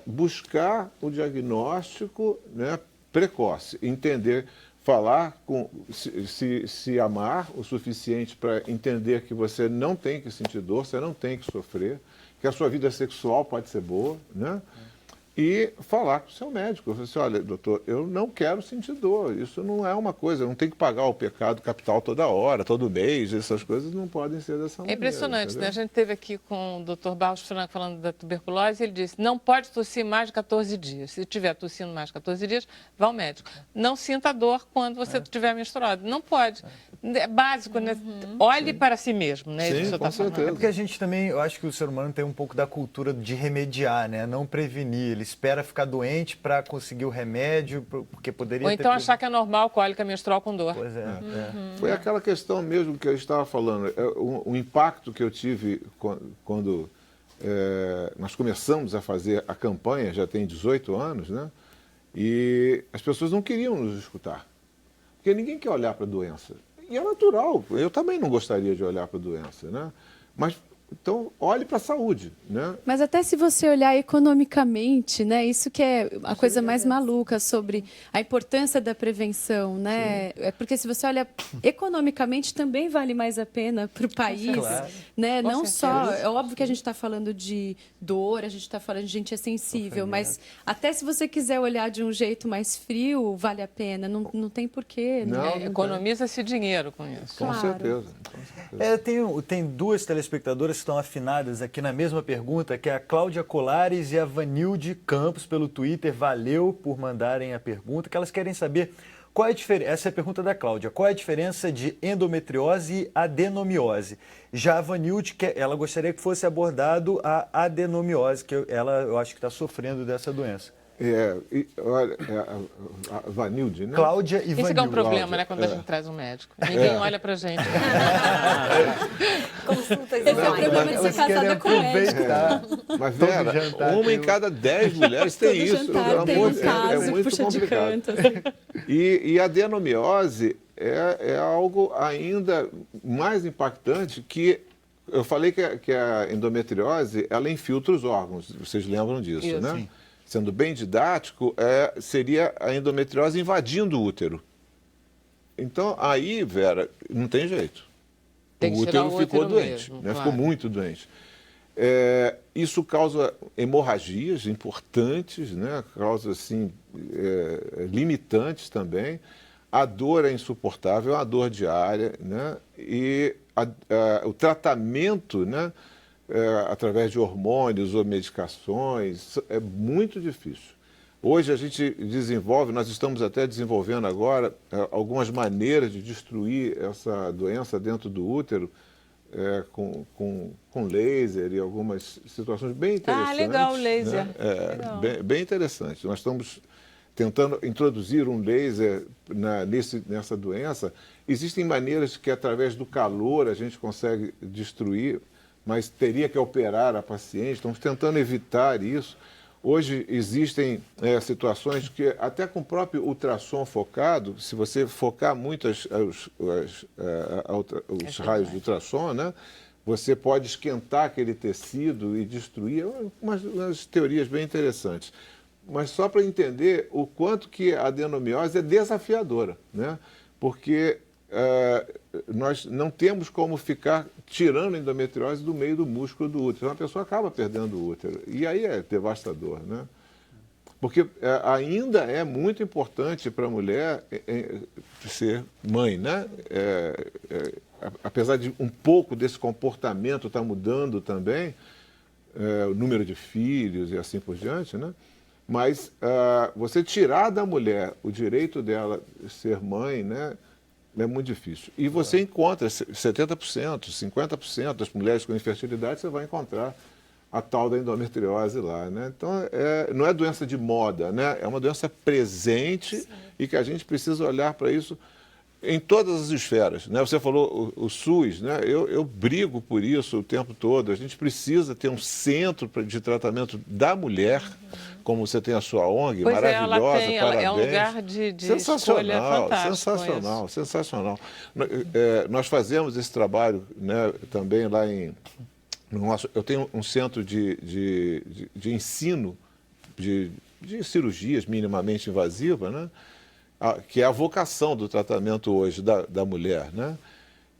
S3: buscar o diagnóstico, né, precoce, entender, falar, se amar o suficiente para entender que você não tem que sentir dor, você não tem que sofrer, que a sua vida sexual pode ser boa, né? E falar com o seu médico. Você olha, doutor, eu não quero sentir dor. Isso não é uma coisa, eu não tenho que pagar o pecado capital toda hora, todo mês. Essas coisas não podem ser dessa maneira.
S1: É impressionante,
S3: entendeu?
S1: né? A gente esteve aqui com o Dr. Barros Franco falando da tuberculose e ele disse, não pode tossir mais de 14 dias. Se estiver tossindo mais de 14 dias, vá ao médico. Não sinta dor quando você estiver menstruado. Não pode. É básico, né? Olhe para si mesmo, né?
S3: Sim, com certeza.
S6: É porque a gente também, eu acho que o ser humano tem um pouco da cultura de remediar, né? Não prevenir. Ele espera ficar doente para conseguir o remédio, porque poderia
S1: Ou então achar que é normal cólica menstrual com dor.
S6: Pois é.
S3: Foi aquela questão mesmo que eu estava falando. O impacto que eu tive quando nós começamos a fazer a campanha, já tem 18 anos, né? E as pessoas não queriam nos escutar. Porque ninguém quer olhar para a doença. E é natural. Eu também não gostaria de olhar para a doença, né? Mas então, olhe para a saúde, né?
S4: Mas até se você olhar economicamente, né? Isso que é a coisa mais maluca sobre a importância da prevenção, né? É porque se você olha economicamente, também vale mais a pena para o país, né? Não só... É óbvio que a gente está falando de dor, a gente está falando de gente é sensível, mas até se você quiser olhar de um jeito mais frio, vale a pena. Não tem porquê.
S1: Economiza-se dinheiro com isso.
S3: Com certeza.
S6: Tem duas telespectadoras que estão afinadas aqui na mesma pergunta, que é a Cláudia Colares e a Vanilde Campos pelo Twitter. Valeu por mandarem a pergunta, que elas querem saber qual é a diferença. Essa é a pergunta da Cláudia. Qual é a diferença de endometriose e adenomiose? Já a Vanilde, ela gostaria que fosse abordado a adenomiose, que eu acho que está sofrendo dessa doença.
S3: Olha, a Vanilde, né?
S6: Cláudia e Vanilde.
S1: Esse que é um problema,
S3: Cláudia,
S1: né, quando a gente traz um médico. Ninguém olha pra gente.
S5: Consultas
S4: Esse é o problema de ser
S6: Elas querem
S4: casada com médico.
S6: aproveitar.
S3: Mas,
S6: Todo
S3: Vera,
S6: jantar
S3: uma
S6: tem
S3: em cada 10 mulheres tem
S4: Todo
S3: isso.
S4: jantar tem um caso que
S3: muito
S4: puxa de
S3: complicado.
S4: canto.
S3: E a adenomiose é algo ainda mais impactante que... Eu falei que a endometriose, ela infiltra os órgãos, vocês lembram disso,
S1: Isso,
S3: né?
S2: sim.
S3: Sendo bem didático, seria a endometriose invadindo o útero. Então, aí, Vera, não tem jeito.
S1: Tem que
S3: O
S1: tirar
S3: útero
S1: o
S3: ficou
S1: útero
S3: doente,
S1: mesmo,
S3: né?
S1: claro.
S3: Ficou muito doente. Isso causa hemorragias importantes, né? Causa, assim, limitantes também. A dor é insuportável, é uma dor diária, né? E o tratamento, né? Através de hormônios ou medicações, é muito difícil. Hoje a gente desenvolve, nós estamos até desenvolvendo agora algumas maneiras de destruir essa doença dentro do útero com laser e algumas situações bem interessantes.
S1: Ah, legal, laser.
S3: Né?
S1: Legal.
S3: Bem interessante. Nós estamos tentando introduzir um laser nessa doença. Existem maneiras que, através do calor, a gente consegue destruir, mas teria que operar a paciente. Estamos tentando evitar isso. Hoje existem situações que, até com o próprio ultrassom focado, se você focar muito os raios de ultrassom, né, você pode esquentar aquele tecido e destruir. Umas teorias bem interessantes. Mas só para entender o quanto que a adenomiose é desafiadora, né? Porque nós não temos como ficar tirando a endometriose do meio do músculo do útero. Então, a pessoa acaba perdendo o útero. E aí é devastador, né? Porque ainda é muito importante para a mulher ser mãe, né? Apesar de um pouco desse comportamento estar mudando também, o número de filhos e assim por diante, né? Mas você tirar da mulher o direito dela ser mãe, né? É muito difícil. E você encontra 70%, 50% das mulheres com infertilidade, você vai encontrar a tal da endometriose lá, né? Então, não é doença de moda, né? É uma doença presente. Sim. E que a gente precisa olhar para isso em todas as esferas, né? Você falou o SUS, né? Eu brigo por isso o tempo todo. A gente precisa ter um centro de tratamento da mulher, como você tem a sua ONG,
S1: pois
S3: maravilhosa,
S1: parabéns.
S3: É
S1: um lugar de escolha fantástico.
S3: Sensacional. Nós fazemos esse trabalho, né, também lá eu tenho um centro de ensino de cirurgias minimamente invasivas, né? Que é a vocação do tratamento hoje da mulher, né?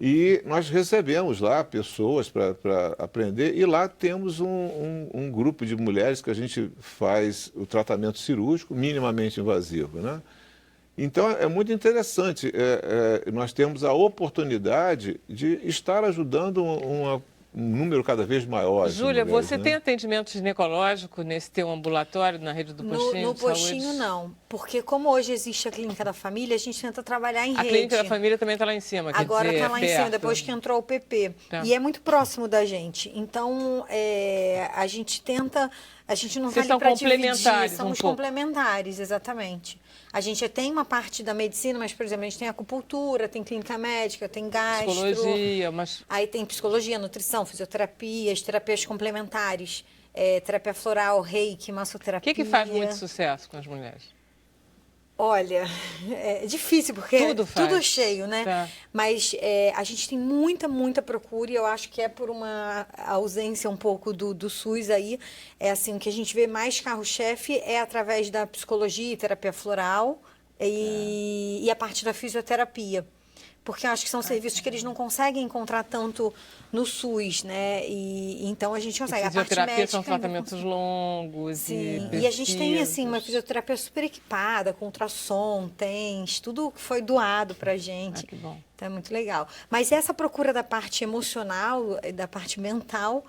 S3: E nós recebemos lá pessoas para aprender, e lá temos um grupo de mulheres que a gente faz o tratamento cirúrgico minimamente invasivo, né? Então, é muito interessante. Nós temos a oportunidade de estar ajudando um número cada vez maior.
S1: Júlia,
S3: mulheres,
S1: você
S3: né?
S1: tem atendimento ginecológico nesse teu ambulatório, na rede do postinho?
S5: No
S1: de
S5: postinho,
S1: saúde?
S5: Não. Porque como hoje existe a Clínica da Família, a gente tenta trabalhar em
S1: A
S5: rede.
S1: Clínica da Família também está lá em cima. Quer
S5: Agora
S1: dizer,
S5: está lá em cima, depois que entrou o PP.
S1: Tá.
S5: E é muito próximo da gente. Então, a gente tenta... A gente não
S1: Vocês
S5: está ali para
S1: são complementares
S5: dividir. Somos
S1: um pouco.
S5: complementares, exatamente. A gente tem uma parte da medicina, mas, por exemplo, a gente tem acupuntura, tem clínica médica, tem gastro.
S1: Psicologia, mas...
S5: Aí tem psicologia, nutrição, fisioterapia, as terapias complementares, terapia floral, reiki,
S1: O
S5: massoterapia.
S1: que faz muito sucesso com as mulheres?
S5: Olha, é difícil, porque
S1: Tudo faz.
S5: tudo cheio, né?
S1: Tá.
S5: Mas a gente tem muita procura, e eu acho que é por uma ausência um pouco do SUS aí. É assim, o que a gente vê mais carro-chefe é através da psicologia e terapia floral e a parte da fisioterapia. Porque eu acho que são serviços que eles não conseguem encontrar tanto no SUS, né? E então a gente consegue. A parte
S1: Fisioterapia
S5: médica
S1: são tratamentos longos.
S5: Sim, e a gente tem assim uma fisioterapia super equipada, com ultrassom, TENS, tudo que foi doado pra gente.
S1: Que bom.
S5: Então é muito legal. Mas essa procura da parte emocional, da parte mental,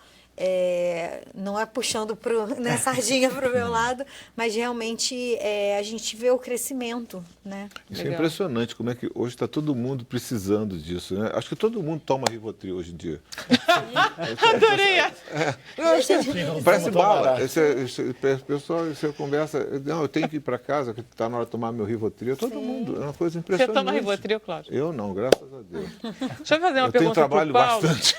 S5: não é puxando sardinha para o meu lado, mas realmente a gente vê o crescimento, né?
S3: Isso é impressionante, como é que hoje está todo mundo precisando disso, né? Acho que todo mundo toma Rivotril hoje em dia.
S1: Adorei essa.
S3: Parece bala. Pessoal, você conversa, não, eu tenho que ir para casa, que está na hora de tomar meu Rivotril. Todo mundo, é uma coisa impressionante.
S1: Você toma Rivotril, Cláudio?
S3: Eu não, graças a Deus.
S1: Deixa eu fazer uma pergunta
S3: tenho trabalho
S1: pro Paulo,
S3: bastante.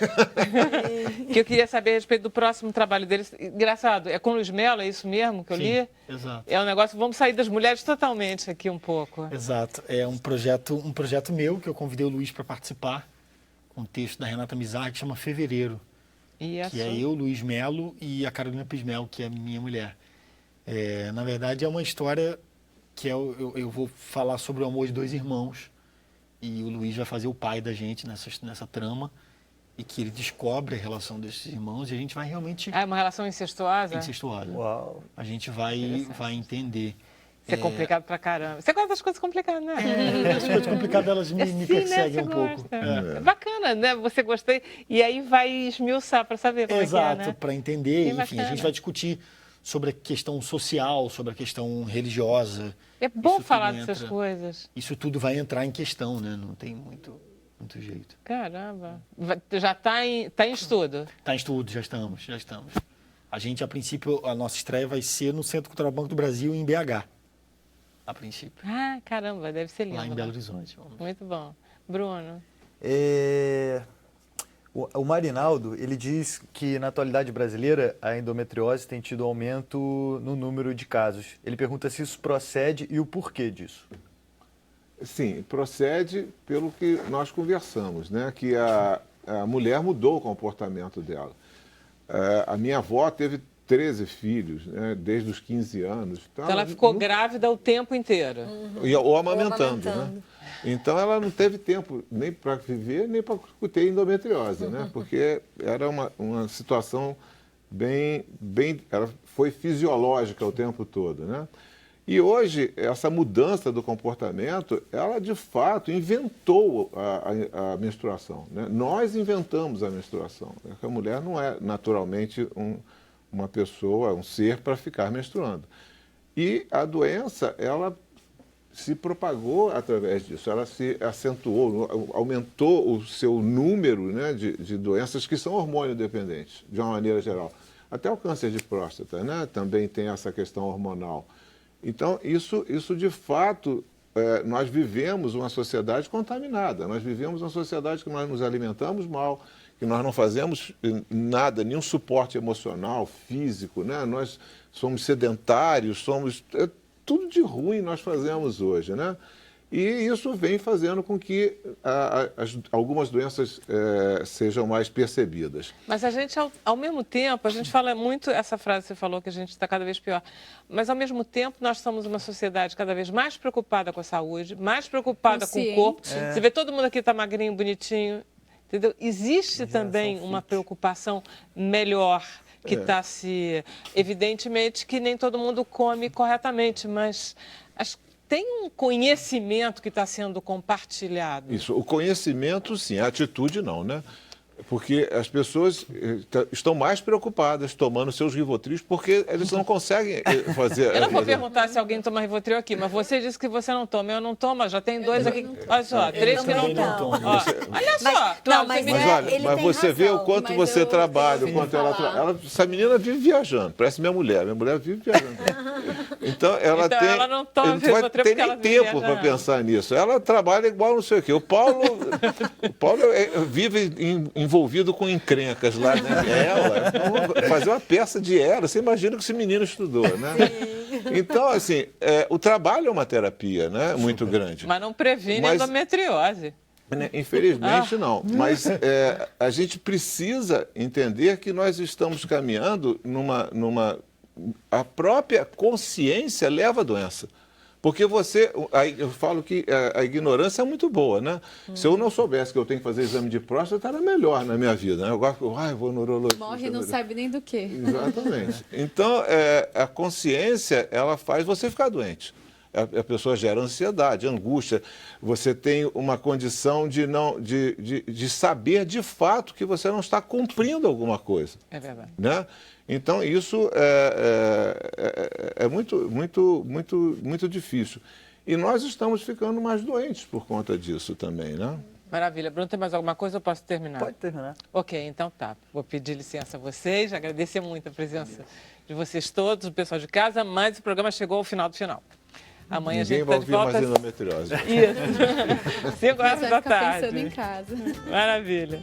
S1: que eu queria saber a respeito do próximo trabalho deles. Engraçado, é com o Luiz Mello, é isso mesmo que eu li?
S2: Exato.
S1: É um negócio, vamos sair das mulheres totalmente aqui um pouco.
S2: Exato. É um projeto meu, que eu convidei o Luiz para participar, com um texto da Renata Mizar, que chama Fevereiro. Que é eu, Luiz Mello e a Carolina Pismel, que é minha mulher. Na verdade, é uma história que eu vou falar sobre o amor de dois irmãos, e o Luiz vai fazer o pai da gente nessa trama, e que ele descobre a relação desses irmãos, e a gente vai realmente...
S1: É uma relação incestuosa?
S2: Incestuosa.
S6: Uau.
S2: A gente vai entender.
S1: Isso é complicado pra caramba. Você gosta das coisas complicadas, né?
S2: As coisas complicadas, elas me perseguem um pouco.
S1: É bacana, né? Você gostei. E aí vai esmiuçar para saber como
S2: Exato,
S1: é que é, né?
S2: para entender.
S1: Bem
S2: Enfim,
S1: bacana.
S2: a gente vai discutir sobre a questão social, sobre a questão religiosa.
S1: É bom
S2: Isso
S1: falar
S2: tudo
S1: dessas
S2: entra.
S1: coisas.
S2: Isso tudo vai entrar em questão, né? Não tem muito jeito.
S1: Caramba. Já está em estudo?
S2: Está em estudo, já estamos. A gente, a princípio, a nossa estreia vai ser no Centro Cultural Banco do Brasil, em BH. A princípio.
S1: Ah, caramba, deve ser lindo.
S2: Lá em Belo Horizonte.
S1: Muito bom. Bruno?
S6: O Marinaldo, ele diz que na atualidade brasileira a endometriose tem tido aumento no número de casos. Ele pergunta se isso procede e o porquê disso.
S3: Sim, procede pelo que nós conversamos, né? Que a mulher mudou o comportamento dela. A minha avó teve 13 filhos, né, desde os 15 anos.
S1: Então ela ficou grávida o tempo inteiro.
S3: Ou amamentando, né? Então ela não teve tempo nem para viver, nem para ter endometriose, né? Porque era uma situação bem... Ela foi fisiológica o tempo todo, né? E hoje, essa mudança do comportamento, ela de fato inventou a menstruação, né? Nós inventamos a menstruação, né? A mulher não é naturalmente uma pessoa, um ser para ficar menstruando. E a doença, ela se propagou através disso, ela se acentuou, aumentou o seu número, né, de doenças que são hormônio dependentes, de uma maneira geral. Até o câncer de próstata, né, também tem essa questão hormonal. Então, isso de fato, nós vivemos uma sociedade contaminada, nós vivemos uma sociedade que nós nos alimentamos mal, que nós não fazemos nada, nenhum suporte emocional, físico, né? Nós somos sedentários, tudo de ruim nós fazemos hoje, né? E isso vem fazendo com que algumas doenças sejam mais percebidas.
S1: Mas a gente, ao mesmo tempo, a gente fala muito, essa frase que você falou, que a gente está cada vez pior, mas ao mesmo tempo nós somos uma sociedade cada vez mais preocupada com a saúde, mais preocupada com o corpo. Você vê todo mundo aqui está magrinho, bonitinho, entendeu? Existe também uma preocupação melhor que está se... Evidentemente que nem todo mundo come corretamente, mas tem um conhecimento que está sendo compartilhado.
S3: Isso, o conhecimento sim, a atitude não, né? Porque as pessoas estão mais preocupadas tomando seus Rivotrios porque eles não conseguem fazer...
S1: Eu não vou perguntar se alguém toma Rivotril aqui, mas você disse que você não toma. Eu não tomo, já tem 2 aqui. Olha só, 3 que não tomam. Olha só.
S3: Mas você vê o quanto você trabalha, o quanto essa menina vive viajando, parece minha mulher vive viajando. Então ela
S1: não toma
S3: Rivotril porque ela tem tempo para pensar nisso. Ela trabalha igual não sei o quê. O Paulo vive envolvido com encrencas lá, né? Fazer uma peça de Era, você imagina que esse menino estudou, né? Então, assim, o trabalho é uma terapia, né? Muito grande.
S1: Mas não previne a endometriose.
S3: Infelizmente não, mas a gente precisa entender que nós estamos caminhando a própria consciência leva à doença. Porque eu falo que a ignorância é muito boa, né? Se eu não soubesse que eu tenho que fazer exame de próstata, era melhor na minha vida, né? Eu vou no urologista.
S4: Morre e não sabe nem do quê.
S3: Exatamente. Então, a consciência, ela faz você ficar doente. a pessoa gera ansiedade, angústia. Você tem uma condição de saber de fato que você não está cumprindo alguma coisa.
S1: É verdade.
S3: Né? Então, isso é muito difícil. E nós estamos ficando mais doentes por conta disso também, né?
S1: Maravilha. Bruno, tem mais alguma coisa ou posso terminar?
S6: Pode terminar.
S1: Ok, então tá. Vou pedir licença a vocês, agradecer muito a presença de vocês todos, o pessoal de casa, mas o programa chegou ao final do final. Amanhã
S3: Ninguém
S1: a gente
S3: vai
S1: está de
S3: ouvir
S1: volta.
S3: mais endometriose.
S1: Isso. 5 horas
S4: Você
S1: da
S4: vai ficar pensando
S1: tarde.
S4: em casa.
S1: Maravilha.